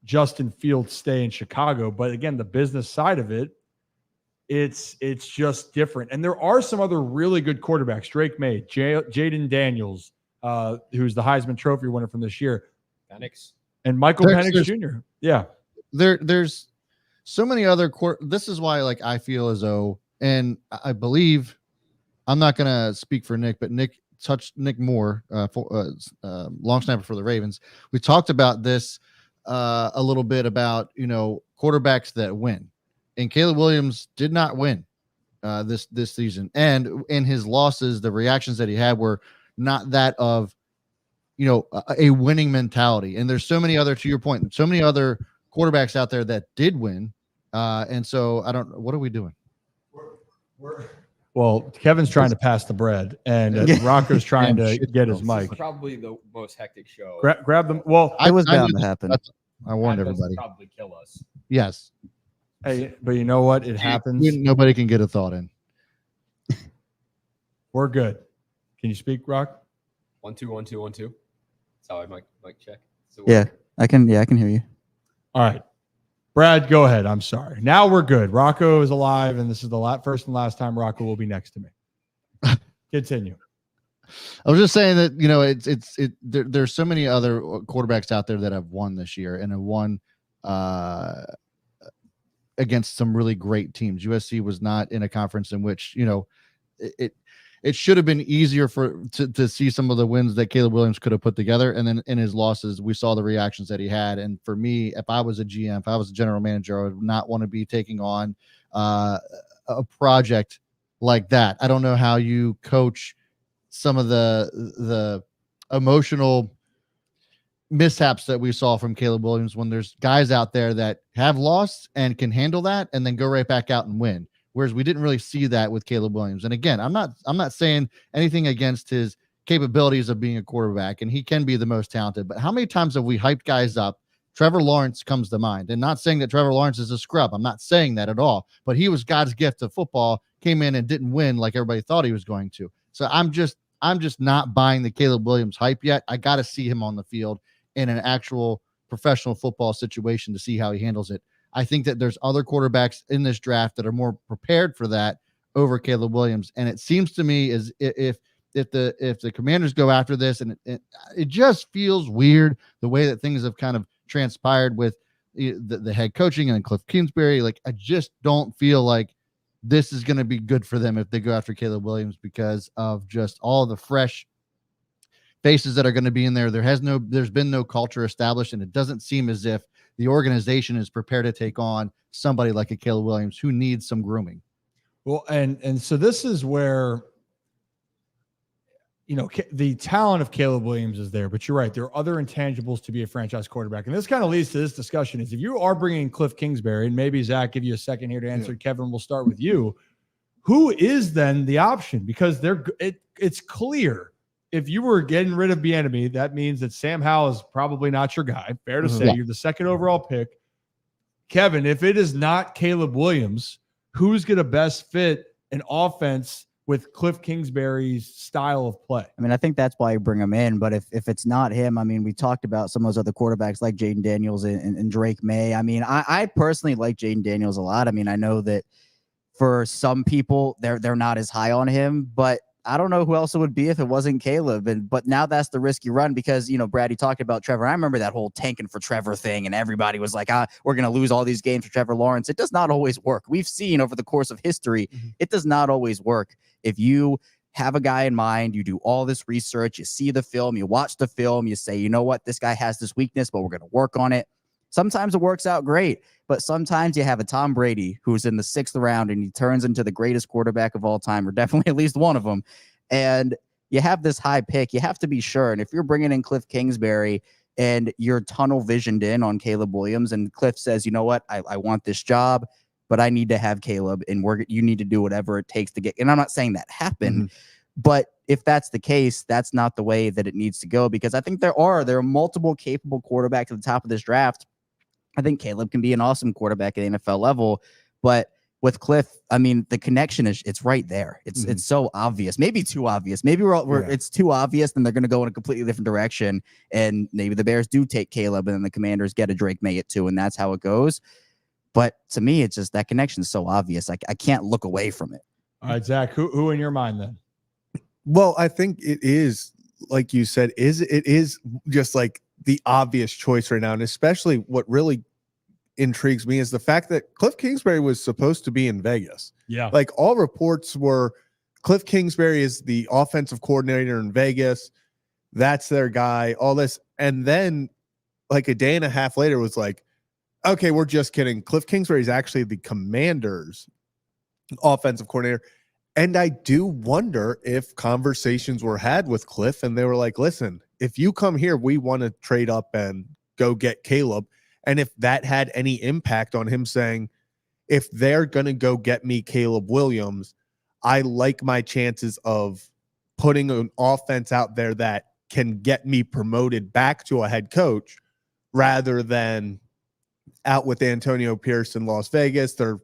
Justin Fields stay in Chicago. But again, the business side of it, it's just different. And there are some other really good quarterbacks. Drake May, Jaden Daniels, who's the Heisman Trophy winner from this year. Penix. And Michael Penix Jr. Yeah. There's so many other this is why, like, I feel as though, and I believe, I'm not going to speak for Nick, but Nick Moore, long snapper for the Ravens. We talked about this a little bit about, quarterbacks that win, and Caleb Williams did not win this season. And in his losses, the reactions that he had were not that of, a winning mentality. And there's so many other, to your point, so many other quarterbacks out there that did win. And so what are we doing? Well, Kevin's trying to pass the bread, and Rocco's trying to get his mic. It's probably the most hectic show. Grab them. Well, It was bound to happen. I warned everybody. Probably kill us. Yes. hey, but you know what? It happens. Nobody can get a thought in. We're good. Can you speak, Rock? 1 2 1 2 1 2. That's how I mic check. Yeah, I can hear you. All right. Brad, go ahead. I'm sorry. Now we're good. Rocco is alive, and this is the first and last time Rocco will be next to me. Continue. I was just saying that, there's so many other quarterbacks out there that have won this year and have won against some really great teams. USC was not in a conference in which, it should have been easier to see some of the wins that Caleb Williams could have put together. And then in his losses, we saw the reactions that he had. And for me, if I was a GM, if I was a general manager, I would not want to be taking on a project like that. I don't know how you coach some of the emotional mishaps that we saw from Caleb Williams when there's guys out there that have lost and can handle that and then go right back out and win. Whereas we didn't really see that with Caleb Williams. And again, I'm not saying anything against his capabilities of being a quarterback, and he can be the most talented, but how many times have we hyped guys up? Trevor Lawrence comes to mind, and not saying that Trevor Lawrence is a scrub. I'm not saying that at all, but he was God's gift to football. came in and didn't win like everybody thought he was going to. So I'm just not buying the Caleb Williams hype yet. I got to see him on the field in an actual professional football situation to see how he handles it. I think that there's other quarterbacks in this draft that are more prepared for that over Caleb Williams. And it seems to me as if the Commanders go after this, and it just feels weird the way that things have kind of transpired with the head coaching and Cliff Kingsbury. Like, I just don't feel like this is going to be good for them if they go after Caleb Williams because of just all the fresh faces that are going to be in there. There's been no culture established, and it doesn't seem as if the organization is prepared to take on somebody like a Caleb Williams who needs some grooming. Well, and so this is where, the talent of Caleb Williams is there, but you're right. There are other intangibles to be a franchise quarterback. And this kind of leads to this discussion is if you are bringing Cliff Kingsbury, and maybe Zach, give you a second here to answer. Kevin, we'll start with you. Who is then the option? Because it's clear if you were getting rid of Bieniemy, that means that Sam Howell is probably not your guy. Fair to say. You're the second overall pick. Kevin, if it is not Caleb Williams, who's going to best fit an offense with Cliff Kingsbury's style of play? I mean, I think that's why you bring him in. But if it's not him, I mean, we talked about some of those other quarterbacks like Jaden Daniels and Drake May. I mean, I personally like Jaden Daniels a lot. I mean, I know that for some people, they're not as high on him, but I don't know who else it would be if it wasn't Caleb. But now that's the risk you run because, Brad, you talked about Trevor. I remember that whole tanking for Trevor thing, and everybody was like, we're going to lose all these games for Trevor Lawrence. It does not always work. We've seen over the course of history, it does not always work. If you have a guy in mind, you do all this research, you see the film, you watch the film, you say, you know what, this guy has this weakness, but we're going to work on it. Sometimes it works out great, but sometimes you have a Tom Brady who's in the 6th round and he turns into the greatest quarterback of all time, or definitely at least one of them. And you have this high pick. You have to be sure. And if you're bringing in Cliff Kingsbury and you're tunnel visioned in on Caleb Williams, and Cliff says, you know what, I want this job, but I need to have Caleb, and you need to do whatever it takes to get. And I'm not saying that happened, but if that's the case, that's not the way that it needs to go, because I think there are multiple capable quarterbacks at the top of this draft. I think Caleb can be an awesome quarterback at the NFL level, but with Cliff, I mean, the connection it's right there. It's so obvious, maybe too obvious. Maybe it's too obvious, and they're going to go in a completely different direction. And maybe the Bears do take Caleb, and then the Commanders get a Drake May at 2, and that's how it goes. But to me, it's just that connection is so obvious. I can't look away from it. All right, Zach, who in your mind then? Well, I think it is, like you said, it is just like the obvious choice right now. And especially what really intrigues me is the fact that Cliff Kingsbury was supposed to be in Vegas. Yeah. Like, all reports were Cliff Kingsbury is the offensive coordinator in Vegas. That's their guy, all this. And then like a day and a half later was like, okay, we're just kidding. Cliff Kingsbury is actually the Commanders' offensive coordinator. And I do wonder if conversations were had with Cliff and they were like, listen, if you come here, we want to trade up and go get Caleb. And if that had any impact on him saying, if they're going to go get me Caleb Williams, I like my chances of putting an offense out there that can get me promoted back to a head coach rather than out with Antonio Pierce in Las Vegas. They're,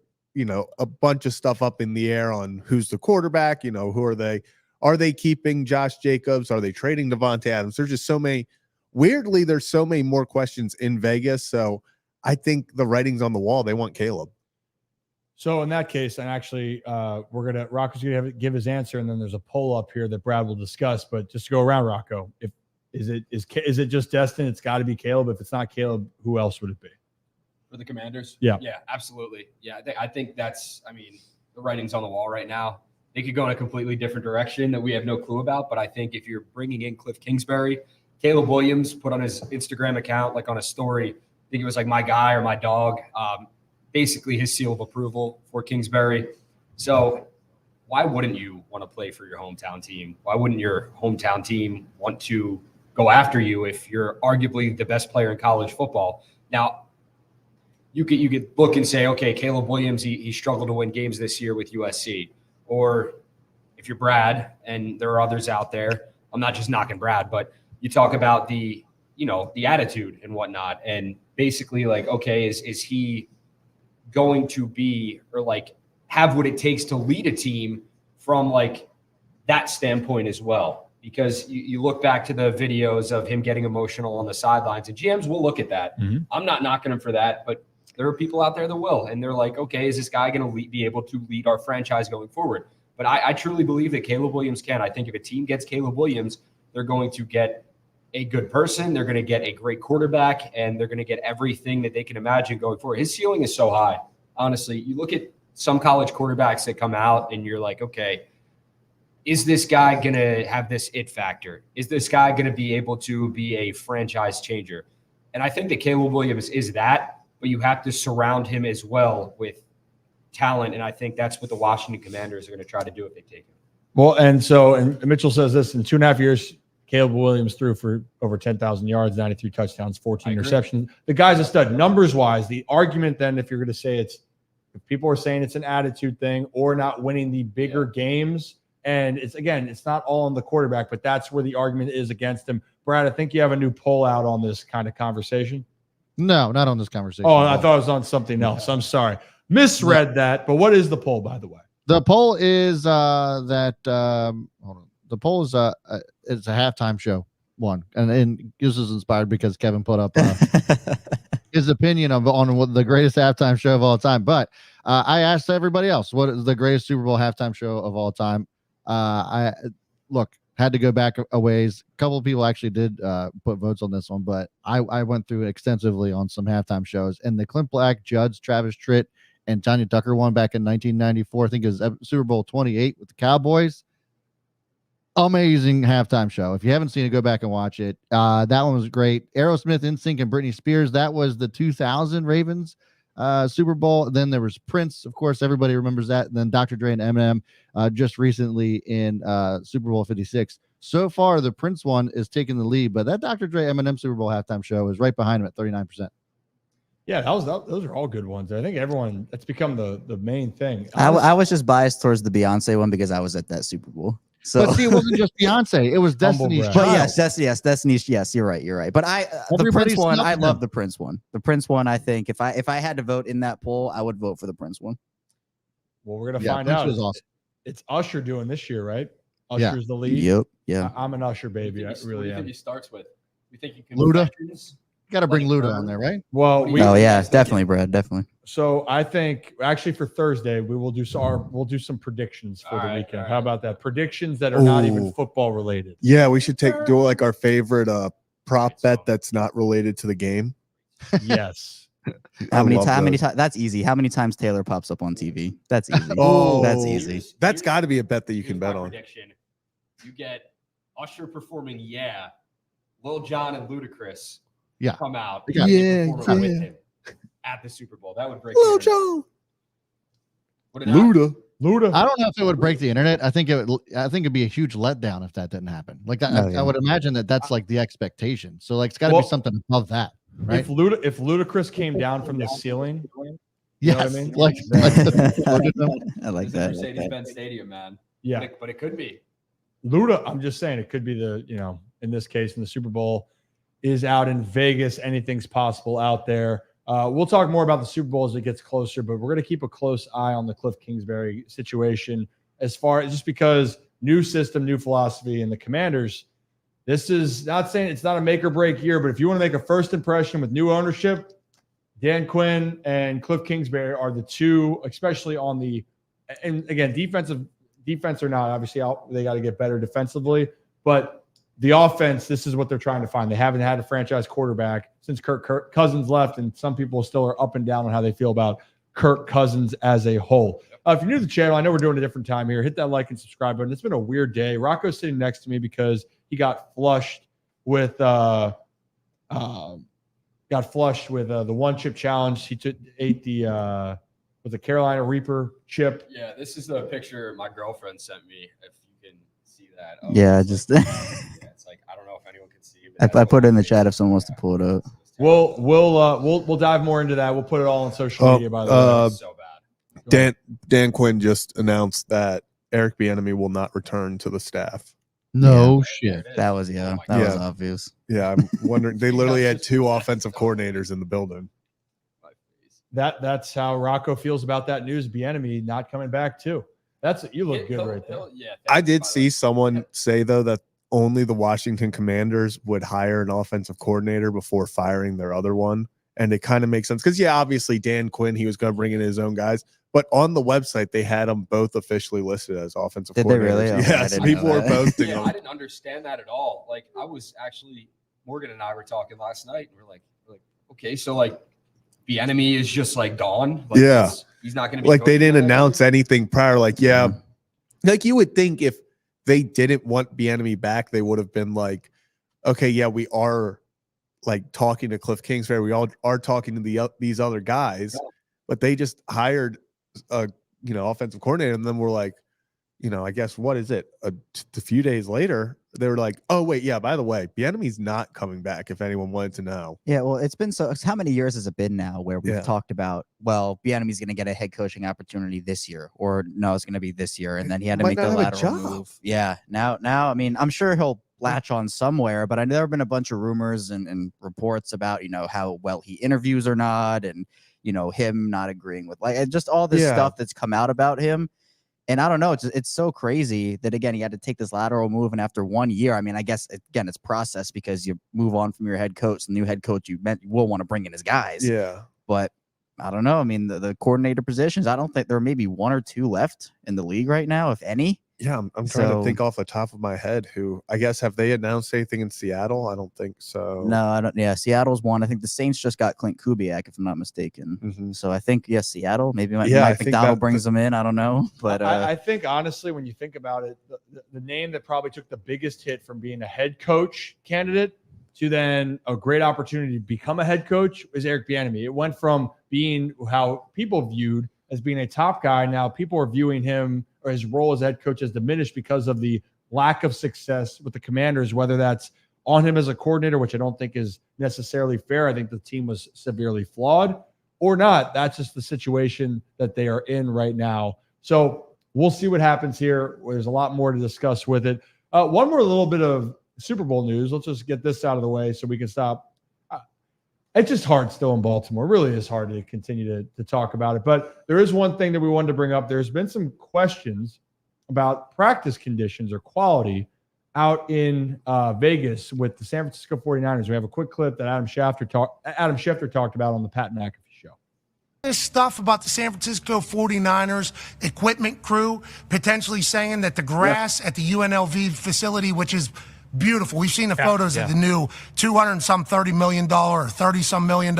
a bunch of stuff up in the air on who's the quarterback, who are they? Are they keeping Josh Jacobs? Are they trading Devontae Adams? There's just so many. Weirdly, there's so many more questions in Vegas. So I think the writing's on the wall. They want Caleb. So in that case, and actually, Rocco's gonna give his answer, and then there's a poll up here that Brad will discuss. But just to go around, Rocco, is it just Destin? It's got to be Caleb. If it's not Caleb, who else would it be? For the Commanders? Yeah, absolutely. Yeah, I think that's. I mean, the writing's on the wall right now. They could go in a completely different direction that we have no clue about. But I think if you're bringing in Cliff Kingsbury, Caleb Williams put on his Instagram account, like on a story, I think it was like my guy or my dog. Basically his seal of approval for Kingsbury. So why wouldn't you want to play for your hometown team? Why wouldn't your hometown team want to go after you if you're arguably the best player in college football? Now, you could look and say, okay, Caleb Williams, he struggled to win games this year with USC. Or if you're Brad, and there are others out there, I'm not just knocking Brad, but you talk about the attitude and whatnot. And basically like, okay, is he going to be, or like, have what it takes to lead a team from like that standpoint as well. Because you look back to the videos of him getting emotional on the sidelines, and GMs will look at that. Mhm. I'm not knocking him for that, but there are people out there that will, and they're like, okay, is this guy going to be able to lead our franchise going forward? But I truly believe that Caleb Williams can. I think if a team gets Caleb Williams, they're going to get a good person, they're going to get a great quarterback, and they're going to get everything that they can imagine going forward. His ceiling is so high. Honestly, you look at some college quarterbacks that come out, and you're like, okay, is this guy going to have this it factor? Is this guy going to be able to be a franchise changer? And I think that Caleb Williams is that, but you have to surround him as well with talent. And I think that's what the Washington Commanders are going to try to do if they take him. Well, and Mitchell says this: in 2.5 years, Caleb Williams threw for over 10,000 yards, 93 touchdowns, 14 interceptions. The guy's a stud. Numbers wise, the argument then, if you're going to say if people are saying it's an attitude thing or not winning the bigger games, and it's not all on the quarterback, but that's where the argument is against him. Brad, I think you have a new poll out on this kind of conversation. No, not on this conversation. Oh, I thought it was on something else. I'm sorry. Misread that. But what is the poll, by the way? The poll is hold on. The poll is it's a halftime show one, and this is inspired because Kevin put up his opinion on what the greatest halftime show of all time. But I asked everybody else, what is the greatest Super Bowl halftime show of all time? I had to go back a ways. A couple of people actually did put votes on this one, but I went through it extensively on some halftime shows, and the Clint Black, Judds, Travis Tritt, and Tanya Tucker one back in 1994. I think it was Super Bowl 28 with the Cowboys. Amazing halftime show. If you haven't seen it, go back and watch it. That one was great. Aerosmith, NSYNC, and Britney Spears. That was the 2000 Ravens Super Bowl. Then there was Prince, of course, everybody remembers that. And then Dr. Dre and Eminem just recently in Super Bowl 56. So far, the Prince one is taking the lead, but that Dr. Dre Eminem Super Bowl halftime show is right behind him at 39%. Yeah, those are all good ones. I think everyone, that's become the main thing. I was just biased towards the Beyonce one because I was at that Super Bowl. So, but see, it wasn't just Beyonce; it was Destiny's Brad. Child. But Destiny's. Yes, you're right. But the Prince one, I love the Prince one. The Prince one, I think if I had to vote in that poll, I would vote for the Prince one. Well, we're gonna find out. Awesome. It's Usher doing this year, right? Usher's the lead. Yep. Yeah. I'm an Usher baby. I really am. He starts with. You think you can Luda? Got to bring Luda on there, right? Well, definitely, Brad, definitely. So I think actually for Thursday we will do some predictions for the weekend. How about that? Predictions that are not even football related. Yeah, we should do like our favorite prop bet that's not related to the game. Yes. How many times? That's easy. How many times Taylor pops up on TV? That's easy. That's easy. That's got to be a bet that you can bet on. Prediction. You get Usher performing "Yeah," Lil Jon and Ludacris. Come out. Yeah. With him at the Super Bowl. That would break. Lil Jon. Luda. I don't know if it would break the internet. I think it'd be a huge letdown if that didn't happen. Like that, I would imagine that's like the expectation. So like it's got to be something above that, right? If Ludacris came down from the ceiling, you know what I mean? Like I like that. Mercedes-Benz Stadium, man. Yeah, but it could be. Luda, I'm just saying it could be in this case, in the Super Bowl is out in Vegas. Anything's possible out there. We'll talk more about the Super Bowl as it gets closer, but we're going to keep a close eye on the Cliff Kingsbury situation as far as just because new system, new philosophy, and the Commanders. This is not saying it's not a make or break year, but if you want to make a first impression with new ownership, Dan Quinn and Cliff Kingsbury are the two, especially on the, and again, defense or not, obviously they got to get better defensively, but the offense, this is what they're trying to find. They haven't had a franchise quarterback since Kirk Cousins left, and some people still are up and down on how they feel about Kirk Cousins as a whole. If you're new to the channel, I know we're doing a different time here. Hit that like and subscribe button. It's been a weird day. Rocco's sitting next to me because he got flushed with the one chip challenge. He ate the Carolina Reaper chip. Yeah, this is the picture my girlfriend sent me. If you can see that. Just. It's like I don't know if anyone can see. I put it in the chat if someone wants to pull it up. We'll dive more into that. We'll put it all on social media. By the way, so bad. Dan Quinn just announced that Eric Bieniemy will not return to the staff. No shit. That was was obvious. Yeah, I'm wondering. They literally had two offensive coordinators in the building. that's how Rocco feels about that news. Bieniemy not coming back too. You look good right there. Yeah, I did see someone say though that only the Washington Commanders would hire an offensive coordinator before firing their other one. And it kind of makes sense because, obviously Dan Quinn, he was going to bring in his own guys. But on the website, they had them both officially listed as offensive Did coordinators. they really? Oh, Yes, people were posting Yeah, them. I didn't understand that at all. Like, I was actually, Morgan and I were talking last night, and we're like, okay, so like, the enemy is just like gone. Like, Yeah. he's not going to be Like they coaching didn't the next announce year? anything prior. Like, like you would think if they didn't want Bieniemy back, they would have been like, okay, yeah, we are like talking to Cliff Kingsbury. We all are talking to these other guys, but they just hired a offensive coordinator, and then we're like, I guess what is it? A few days later, they were like, oh wait, yeah, by the way, Bieniemy's not coming back. If anyone wanted to know, Yeah, well, it's been how many years has it been now where we've Yeah. talked about, well, Bieniemy's going to get a head coaching opportunity this year, or no, it's going to be this year, and then he had to Might make the not have a lateral job. move. Yeah, now, I mean, I'm sure he'll latch on somewhere, but I know there have been a bunch of rumors and reports about, how well he interviews or not, and him not agreeing with just all this stuff that's come out about him. And I don't know, it's so crazy that, again, he had to take this lateral move. And after 1 year, I mean, I guess, again, it's process because you move on from your head coach. The new head coach you will want to bring in his guys. yeah. But I don't know. I mean, the coordinator positions, I don't think there are maybe one or two left in the league right now, if any. Yeah, I'm trying to So- think off the top of my head who, I guess, have they announced anything in Seattle? I don't think so. No, I don't. Yeah, Seattle's one. I think the Saints just got Clint Kubiak, if I'm not mistaken. Mhm. So I think, Seattle. Maybe Mike Yeah, I think McDonald that- brings them in. I don't know. But I think honestly, when you think about it, the name that probably took the biggest hit from being a head coach candidate to then a great opportunity to become a head coach is Eric Bieniemy. It went from being how people viewed as being a top guy. Now people are viewing him or his role as head coach has diminished because of the lack of success with the Commanders, whether that's on him as a coordinator, which I don't think is necessarily fair. I think the team was severely flawed, or not. That's just the situation that they are in right now. So we'll see what happens here. There's a lot more to discuss with it. One more little bit of Super Bowl news. Let's just get this out of the way so we can stop. It's just hard still in Baltimore. It really is hard to continue to talk about it. But there is one thing that we wanted to bring up. There's been some questions about practice conditions or quality out in Vegas with the San Francisco 49ers. We have a quick clip that Adam Schefter talked about on the Pat McAfee show. This stuff about the San Francisco 49ers equipment crew potentially saying that the grass at the UNLV facility, which is beautiful. We've seen the photos of the new $230 million or $30-some million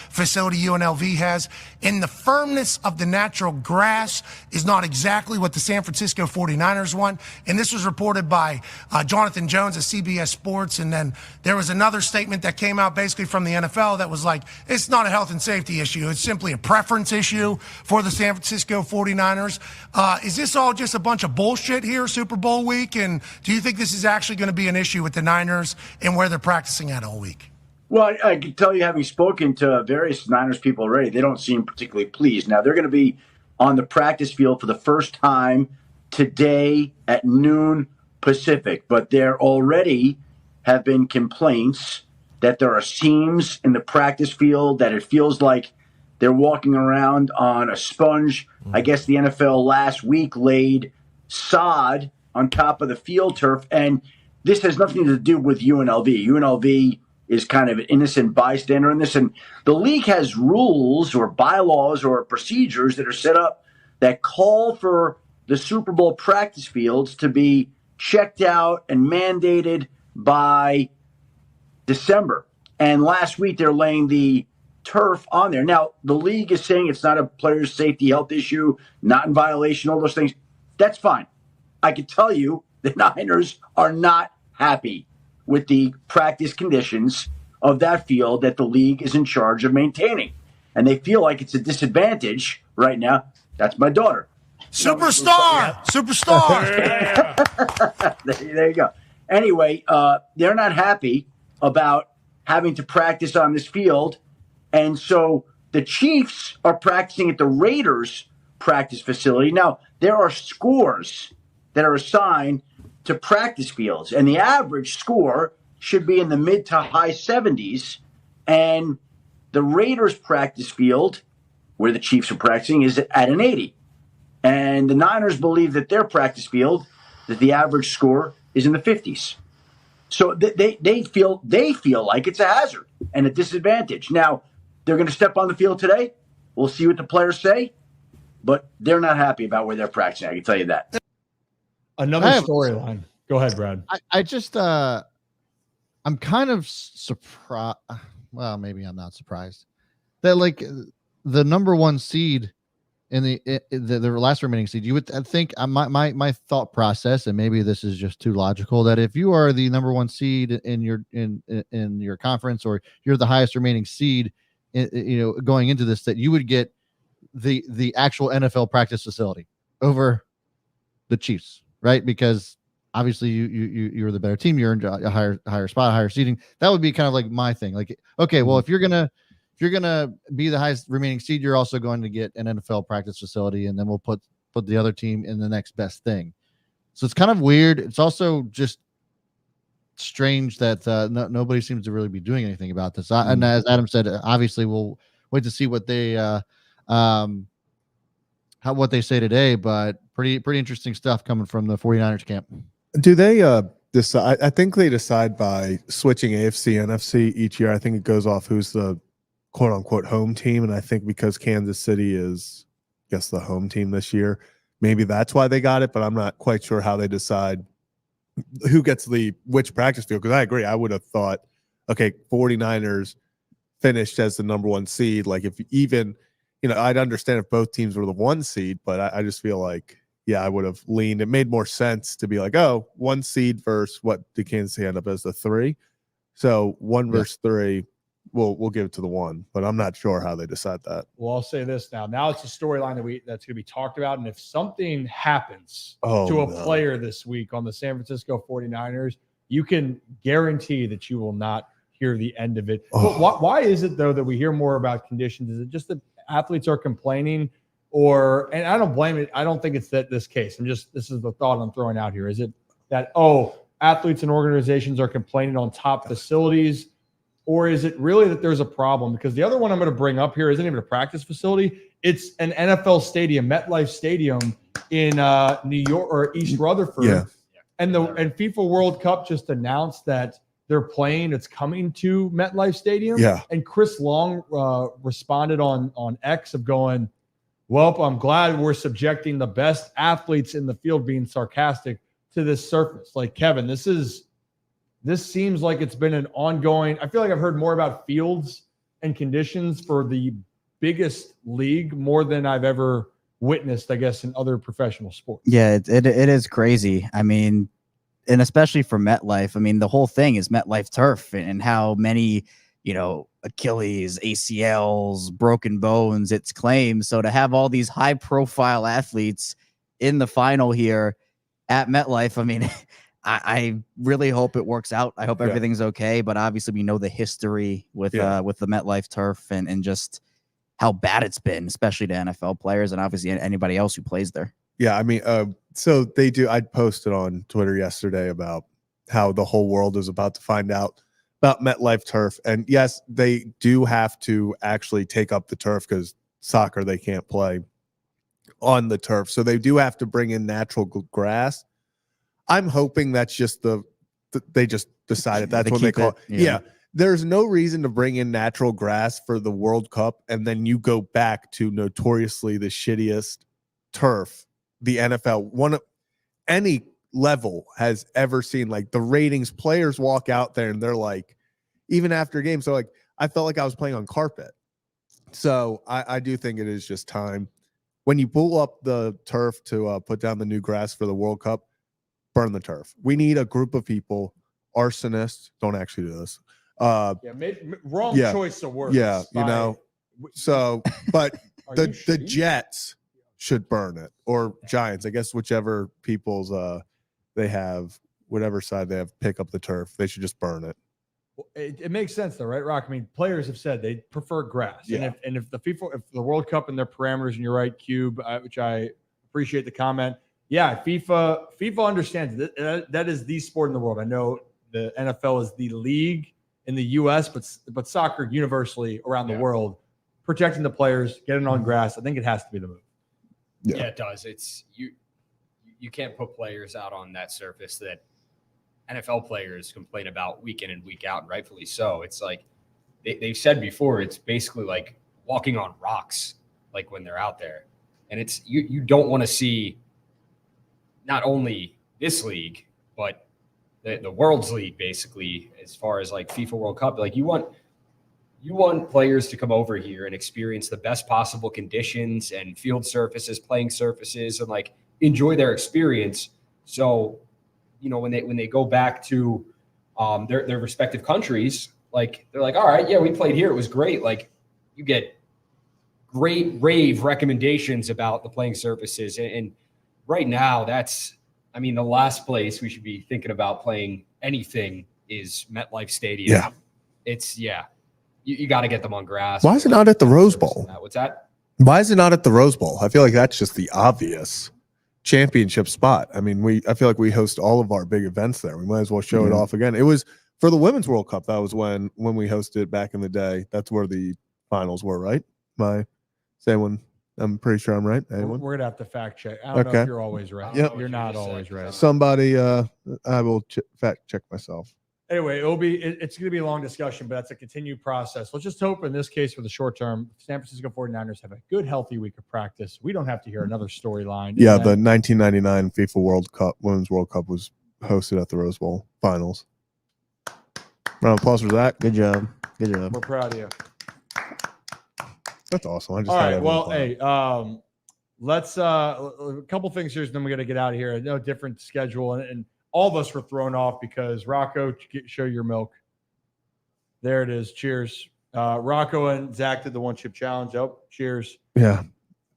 facility UNLV has. And the firmness of the natural grass is not exactly what the San Francisco 49ers want. And this was reported by Jonathan Jones of CBS Sports. And then there was another statement that came out basically from the NFL that was like, it's not a health and safety issue. It's simply a preference issue for the San Francisco 49ers. Is this all just a bunch of bullshit here, Super Bowl week? And do you think this is actually going to be an issue with the Niners and where they're practicing at all week? Well, I can tell you, having spoken to various Niners people already, they don't seem particularly pleased. Now, they're going to be on the practice field for the first time today at noon Pacific, but there already have been complaints that there are seams in the practice field, that it feels like they're walking around on a sponge. I guess the NFL last week laid sod on top of the field turf, and this has nothing to do with UNLV. UNLV is kind of an innocent bystander in this. And the league has rules or bylaws or procedures that are set up that call for the Super Bowl practice fields to be checked out and mandated by December. And last week, they're laying the turf on there. Now, the league is saying it's not a player's safety health issue, not in violation, all those things. That's fine. I can tell you the Niners are not happy with the practice conditions of that field that the league is in charge of maintaining. And they feel like it's a disadvantage right now. That's my daughter. Superstar! There you go. Anyway, they're not happy about having to practice on this field. And so the Chiefs are practicing at the Raiders practice facility. Now, there are scores that are assigned to practice fields, and the average score should be in the mid to high 70s. And the Raiders practice field where the Chiefs are practicing is at an 80. And the Niners believe that their practice field, that the average score is in the 50s. So they feel like it's a hazard and a disadvantage. Now, they're going to step on the field today. We'll see what the players say, but they're not happy about where they're practicing. I can tell you that. Another storyline. Go ahead, Brad. I just I'm kind of surprised. Well, maybe I'm not surprised that like the number one seed in the last remaining seed, you would think my thought process, and maybe this is just too logical, that if you are the number one seed in your conference, or you're the highest remaining seed, going into this, that you would get the actual NFL practice facility over the Chiefs, right? Because obviously you're the better team, you're in a higher spot, higher seeding. That would be kind of like my thing. Like, okay, well, if you're gonna be the highest remaining seed, you're also going to get an NFL practice facility, and then we'll put the other team in the next best thing. So it's kind of weird. It's also just strange that nobody seems to really be doing anything about this. And as Adam said, obviously we'll wait to see what they what they say today, but pretty interesting stuff coming from the 49ers camp. Do they decide? I think they decide by switching AFC, NFC each year. I think it goes off who's the quote unquote home team. And I think because Kansas City is, I guess, the home team this year, maybe that's why they got it, but I'm not quite sure how they decide who gets which practice field. Because I agree. I would have thought, okay, 49ers finished as the number one seed. Like, if even, I'd understand if both teams were the one seed, but I just feel like, yeah, I would have leaned. It made more sense to be like, oh, one seed versus what did Kansas City end up as, the 3? So 1 versus 3. We'll give it to the 1, but I'm not sure how they decide that. Well, I'll say this now. Now it's a storyline that's going to be talked about, and if something happens to a player this week on the San Francisco 49ers, you can guarantee that you will not hear the end of it. But why is it, though, that we hear more about conditions? Is it just that athletes are complaining, and I don't blame it. I don't think it's this case. This is the thought I'm throwing out here. Is it that, athletes and organizations are complaining on top facilities? Or is it really that there's a problem? Because the other one I'm going to bring up here isn't even a practice facility. It's an NFL stadium, MetLife Stadium in New York, or East Rutherford. Yeah. And FIFA World Cup just announced that they're playing. It's coming to MetLife Stadium. Yeah. And Chris Long responded on X of going, well, I'm glad we're subjecting the best athletes in the field, being sarcastic, to this surface. Like, Kevin, this seems like it's been an ongoing. I feel like I've heard more about fields and conditions for the biggest league more than I've ever witnessed, I guess, in other professional sports. Yeah, it is crazy. I mean, and especially for MetLife. I mean, the whole thing is MetLife turf, and how many, Achilles, ACLs, broken bones it's claimed. So to have all these high profile athletes in the final here at MetLife, I mean, I really hope it works out. I hope everything's okay. But obviously, we know the history with the MetLife turf and just how bad it's been, especially to NFL players and obviously anybody else who plays there. Yeah, I mean, so they do. I posted on Twitter yesterday about how the whole world is about to find out about MetLife turf. And yes, they do have to actually take up the turf, because soccer, they can't play on the turf. So they do have to bring in natural grass. I'm hoping that's just they just decided that's what they call it. Yeah. There's no reason to bring in natural grass for the World Cup, and then you go back to notoriously the shittiest turf the NFL, any level, has ever seen. Like, the ratings, players walk out there and they're like, even after games, so like, I felt like I was playing on carpet. So I do think it is just time. When you pull up the turf to put down the new grass for the World Cup, burn the turf. We need a group of people, arsonists, don't actually do this. Wrong choice of words. Yeah, so, but the Jets should burn it, or Giants, I guess, whichever people's they have, whatever side they have, pick up the turf. They should just burn it. It makes sense, though, right, Rock? I mean, players have said they prefer grass. Yeah. And if the World Cup and their parameters, and you're right, Cube, which I appreciate the comment. Yeah, FIFA understands that is the sport in the world. I know the NFL is the league in the U.S., but soccer universally around the world protecting the players, getting on grass. I think it has to be the move. Yeah, it does. It's you can't put players out on that surface that NFL players complain about week in and week out, and rightfully so. It's like they've said before, it's basically like walking on rocks, like when they're out there. And it's you don't want to see not only this league, but the world's league, basically, as far as like FIFA World Cup. Like you want players to come over here and experience the best possible conditions and field surfaces, playing surfaces, and like enjoy their experience. So, when they go back to their respective countries, like they're like, all right, yeah, we played here, it was great. Like you get great rave recommendations about the playing surfaces, and right now the last place we should be thinking about playing anything is MetLife Stadium. Yeah, it's you got to get them on grass. Why is it not at the Rose Bowl? What's that? Why is it not at the Rose Bowl? I feel like that's just the obvious championship spot. I mean, I feel like we host all of our big events there. We might as well show it off again. It was for the Women's World Cup. That was when we hosted back in the day. That's where the finals were, right? I'm pretty sure I'm right. Anyone? We're gonna have to fact check. I don't know if you're always right. Yep. You're not always right. Somebody, I will fact check myself. Anyway, it's going to be a long discussion, but that's a continued process. Let's just hope in this case for the short term, San Francisco 49ers have a good, healthy week of practice. We don't have to hear another storyline. Yeah, the 1999 FIFA World Cup, Women's World Cup was hosted at the Rose Bowl finals. Round of applause for that. Good job. Good job. We're proud of you. That's awesome. All right. Well, hey, let's a couple things here, and then we're gonna get out of here. I know different schedule, and all of us were thrown off because Rocco, show your milk. There it is. Cheers. Rocco and Zach did the one chip challenge. Oh, cheers. Yeah.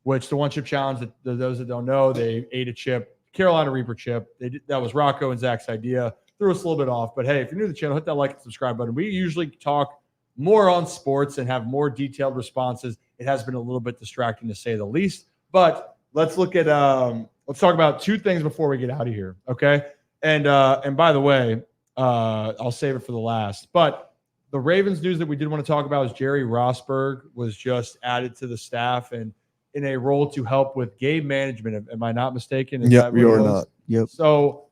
Which the one chip challenge, those that don't know, they ate a chip, Carolina Reaper chip. That was Rocco and Zach's idea. Threw us a little bit off, but hey, if you're new to the channel, hit that like and subscribe button. We usually talk more on sports and have more detailed responses. It has been a little bit distracting to say the least, but let's look at let's talk about two things before we get out of here. Okay. And by the way, I'll save it for the last, but the Ravens news that we did want to talk about is Jerry Rosburg was just added to the staff and in a role to help with game management. Am I not mistaken? Yep, you're not. Yep. So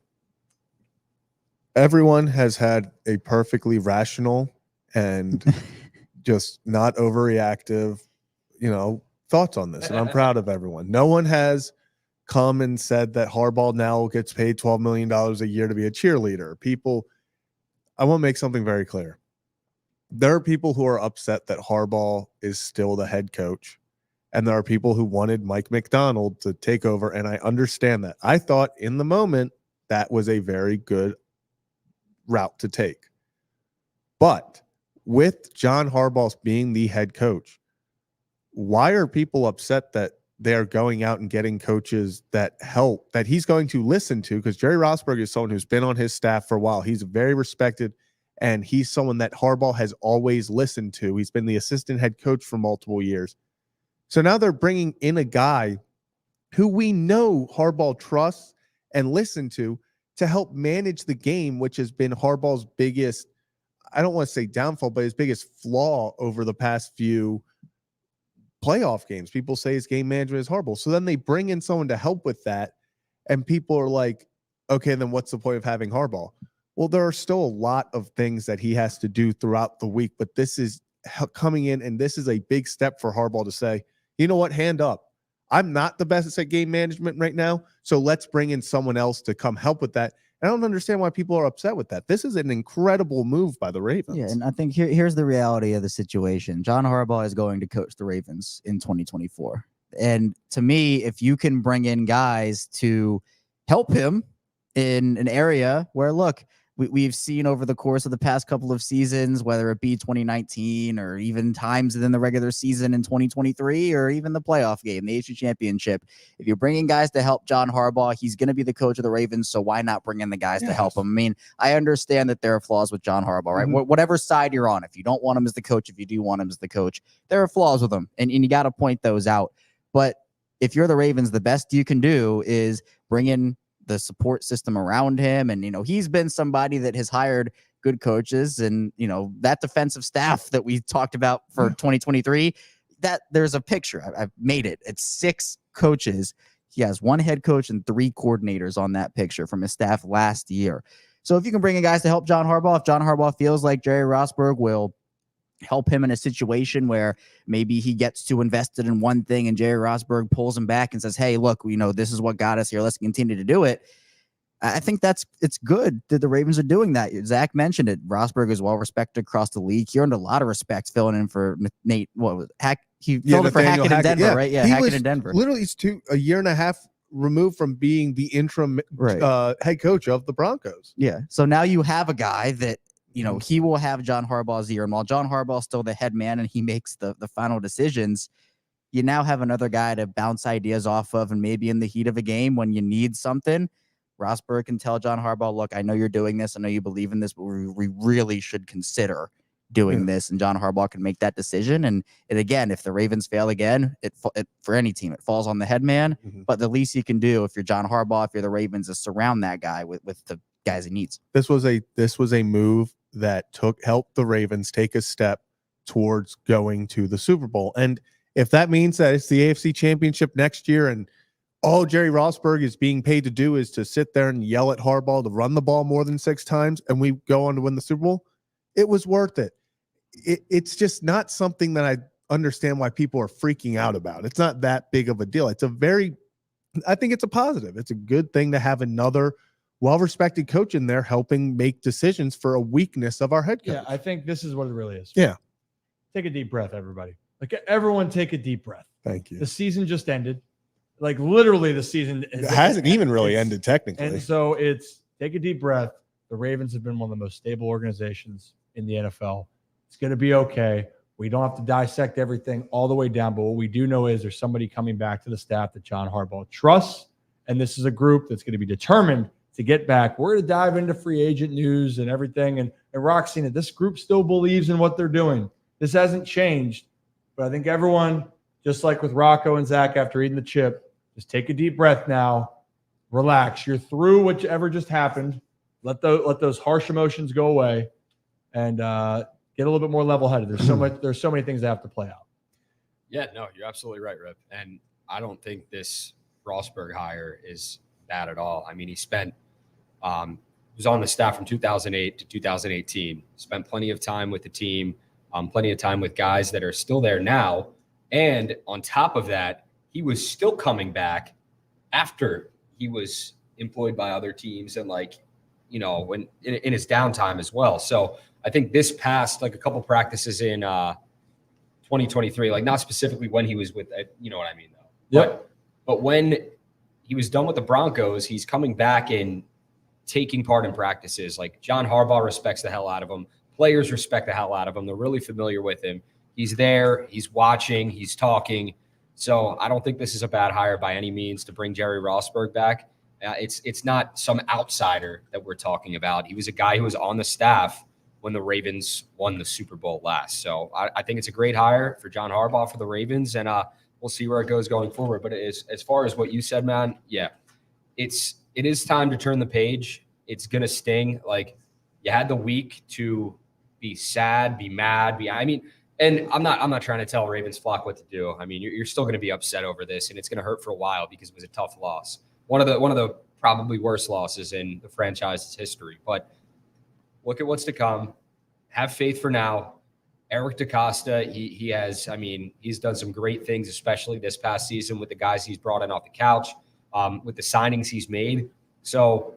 everyone has had a perfectly rational and just not overreactive, thoughts on this. And I'm proud of everyone. No one has come and said that Harbaugh now gets paid $12 million a year to be a cheerleader. I want to make something very clear. There are people who are upset that Harbaugh is still the head coach. And there are people who wanted Mike McDonald to take over. And I understand that. I thought in the moment that was a very good route to take. But with John Harbaugh being the head coach, why are people upset that they're going out and getting coaches that help, that he's going to listen to? Because Jerry Rosburg is someone who's been on his staff for a while. He's very respected, and he's someone that Harbaugh has always listened to. He's been the assistant head coach for multiple years. So now they're bringing in a guy who we know Harbaugh trusts and listen to help manage the game, which has been Harbaugh's biggest, I don't want to say downfall, but his biggest flaw over the past few playoff games. People say his game management is horrible. So then they bring in someone to help with that. And people are like, okay, then what's the point of having Harbaugh? Well, there are still a lot of things that he has to do throughout the week, but this is coming in, and this is a big step for Harbaugh to say, you know what, hand up. I'm not the best at game management right now, so let's bring in someone else to come help with that. I don't understand why people are upset with that. This is an incredible move by the Ravens. Yeah, and I think here's the reality of the situation. John Harbaugh is going to coach the Ravens in 2024. And to me, if you can bring in guys to help him in an area where, look, we've seen over the course of the past couple of seasons, whether it be 2019 or even times within the regular season in 2023 or even the playoff game, the AFC Championship, if you're bringing guys to help John Harbaugh, he's going to be the coach of the Ravens, so why not bring in the guys to help him? I mean, I understand that there are flaws with John Harbaugh, right? Mm-hmm. Whatever side you're on, if you don't want him as the coach, if you do want him as the coach, there are flaws with him, and you got to point those out. But if you're the Ravens, the best you can do is bring in the support system around him. And, he's been somebody that has hired good coaches, and, that defensive staff that we talked about for 2023, that there's a picture. I've made it. It's 6 coaches. He has 1 head coach and 3 coordinators on that picture from his staff last year. So if you can bring in guys to help John Harbaugh, if John Harbaugh feels like Jerry Rosburg will help him in a situation where maybe he gets too invested in one thing and Jerry Rosburg pulls him back and says, hey, look, this is what got us here. Let's continue to do it. I think it's good that the Ravens are doing that. Zach mentioned it. Rosburg is well respected across the league. He earned a lot of respect filling in for Nate. What was it? He filled in for Hackett in Denver, right? Yeah, Hackett in Denver. Literally, he's a year and a half removed from being the interim head coach of the Broncos. Yeah. So now you have a guy that, he will have John Harbaugh's ear. And while John Harbaugh's still the head man and he makes the final decisions, you now have another guy to bounce ideas off of. And maybe in the heat of a game when you need something, Rosburg can tell John Harbaugh, look, I know you're doing this. I know you believe in this, but we really should consider doing this. And John Harbaugh can make that decision. And again, if the Ravens fail again, it for any team, it falls on the head man. But the least you can do if you're John Harbaugh, if you're the Ravens, is surround that guy with the guys he needs. This was a move that helped the Ravens take a step towards going to the Super Bowl. And if that means that it's the AFC Championship next year and all Jerry Rosburg is being paid to do is to sit there and yell at Harbaugh to run the ball more than 6 times and we go on to win the Super Bowl, it was worth it. It's just not something that I understand why people are freaking out about. It's not that big of a deal. I think it's a positive. It's a good thing to have another well-respected coach in there helping make decisions for a weakness of our head coach. Yeah, I think this is what it really is. Yeah. Take a deep breath, everybody. Like, everyone take a deep breath. Thank you. The season just ended. Like, literally the season hasn't even really ended technically. And so take a deep breath. The Ravens have been one of the most stable organizations in the NFL. It's going to be okay. We don't have to dissect everything all the way down, but what we do know is there's somebody coming back to the staff that John Harbaugh trusts, and this is a group that's going to be determined to get back. We're going to dive into free agent news and everything, and Roxy, this group still believes in what they're doing. This hasn't changed, but I think everyone, just like with Rocco and Zach after eating the chip, just take a deep breath now, relax. You're through whatever just happened. Let those harsh emotions go away, and get a little bit more level-headed. There's so many things that have to play out. Yeah, no, you're absolutely right, Rip. And I don't think this Rosburg hire is bad at all. I mean, he was on the staff from 2008 to 2018, spent plenty of time with the team, plenty of time with guys that are still there now. And on top of that, he was still coming back after he was employed by other teams and when in his downtime as well. So I think this past a couple practices in 2023, not specifically when he was with, you know what I mean though. Yep. But when he was done with the Broncos, he's coming back and taking part in practices. John Harbaugh respects the hell out of him. Players respect the hell out of him. They're really familiar with him. He's there. He's watching. He's talking. So I don't think this is a bad hire by any means to bring Jerry Rosburg back. It's not some outsider that we're talking about. He was a guy who was on the staff when the Ravens won the Super Bowl last. So I think it's a great hire for John Harbaugh for the Ravens, and we'll see where it goes going forward. But as far as what you said, man, yeah, it is time to turn the page. It's gonna sting. You had the week to be sad, be mad, and I'm not trying to tell Ravens flock what to do. I mean, you're still going to be upset over this, and it's going to hurt for a while because it was a tough loss. One of the probably worst losses in the franchise's history. But look at what's to come. Have faith for now. Eric DaCosta, he's done some great things, especially this past season with the guys he's brought in off the couch, with the signings he's made. So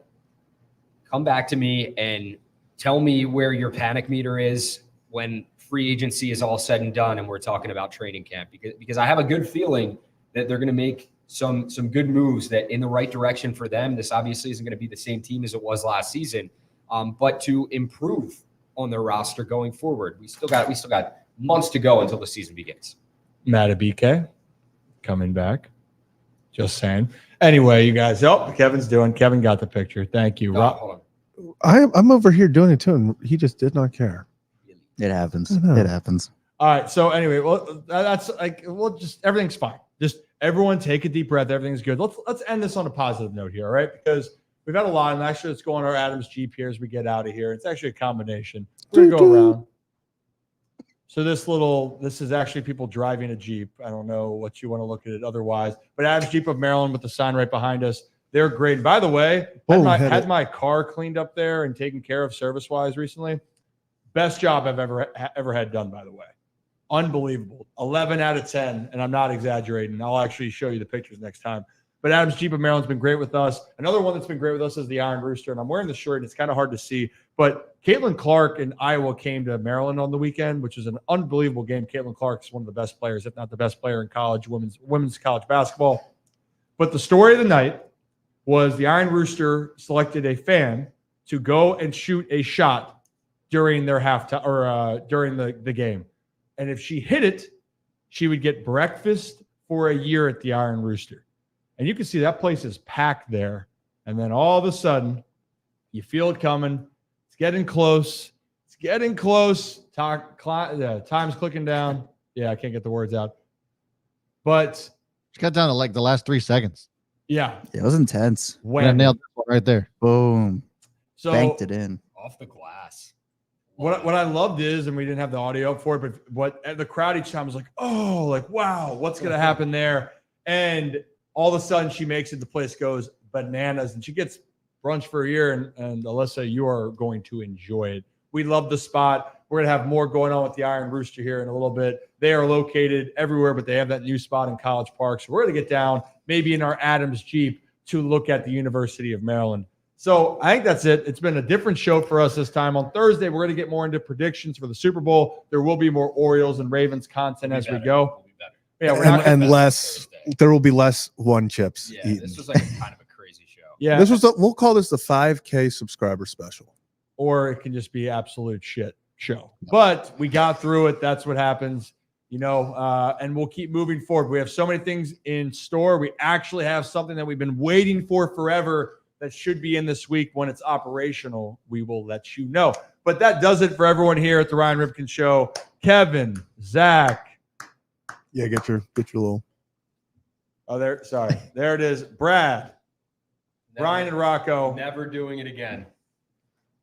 come back to me and tell me where your panic meter is when free agency is all said and done and we're talking about training camp, because I have a good feeling that they're going to make some good moves that in the right direction for them. This obviously isn't going to be the same team as it was last season, but to improve on their roster going forward. We still got months to go until the season begins. Matabike coming back. Just saying. Anyway, you guys. Oh, Kevin got the picture. Thank you. Hold on. I'm over here doing it too, and he just did not care. It happens. It happens. All right. So anyway, well, everything's fine. Just everyone take a deep breath. Everything's good. Let's end this on a positive note here, all right? Because we've had a lot, and actually let's go on our Adams Jeep here as we get out of here. It's actually a combination. We're gonna go around. So this is actually people driving a Jeep. I don't know what you want to look at it otherwise, but Adams Jeep of Maryland with the sign right behind us. They're great. And by the way, had my car cleaned up there and taken care of service-wise recently. Best job I've ever had done, by the way. Unbelievable. 11 out of 10, and I'm not exaggerating. I'll actually show you the pictures next time. But Adams Jeep of Maryland's been great with us. Another one that's been great with us is the Iron Rooster, and I'm wearing the shirt, and it's kind of hard to see. But Caitlin Clark in Iowa came to Maryland on the weekend, which is an unbelievable game. Caitlin Clark is one of the best players, if not the best player in college, women's college basketball. But the story of the night was the Iron Rooster selected a fan to go and shoot a shot during their halftime or during the game. And if she hit it, she would get breakfast for a year at the Iron Rooster. And you can see that place is packed there. And then all of a sudden, you feel it coming. It's getting close. It's getting close. Time's clicking down. Yeah, I can't get the words out. But She got down to like the last 3 seconds. yeah. It was intense. I nailed that one right there. Boom. So Banked it in. Off the glass. What I loved is, and we didn't have the audio up for it, but what the crowd each time was like, oh, like, wow, what's going to happen there? And all of a sudden she makes it, the place goes bananas, and she gets brunch for a year. And Alyssa, you are going to enjoy it. We love the spot. We're going to have more going on with the Iron Rooster here in a little bit. They are located everywhere, but they have that new spot in College Park. So we're going to get down maybe in our Adams Jeep to look at the University of Maryland. So I think that's it. It's been a different show for us this time. On Thursday, we're going to get more into predictions for the Super Bowl. There will be more Orioles and Ravens content as we go. Yeah, we're not and less. There will be less one chips eaten. This was like kind of a crazy show. Yeah, This was we'll call this the 5K subscriber special. or it can just be absolute shit show. But we got through it. That's what happens, and we'll keep moving forward. We have so many things in store. We actually have something that we've been waiting for forever that should be in this week. When it's operational, we will let you know. But that does it for everyone here at the Ryan Ripken Show. Kevin, Zach. Yeah, get your little. Oh, there. Sorry. There it is. Brad, Brian, and Rocco. Never doing it again.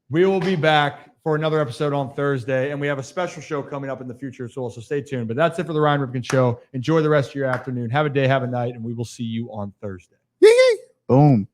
We will be back for another episode on Thursday, and we have a special show coming up in the future as well, so stay tuned. But that's it for the Ryan Ripken Show. Enjoy the rest of your afternoon. Have a day, have a night, and we will see you on Thursday. Boom.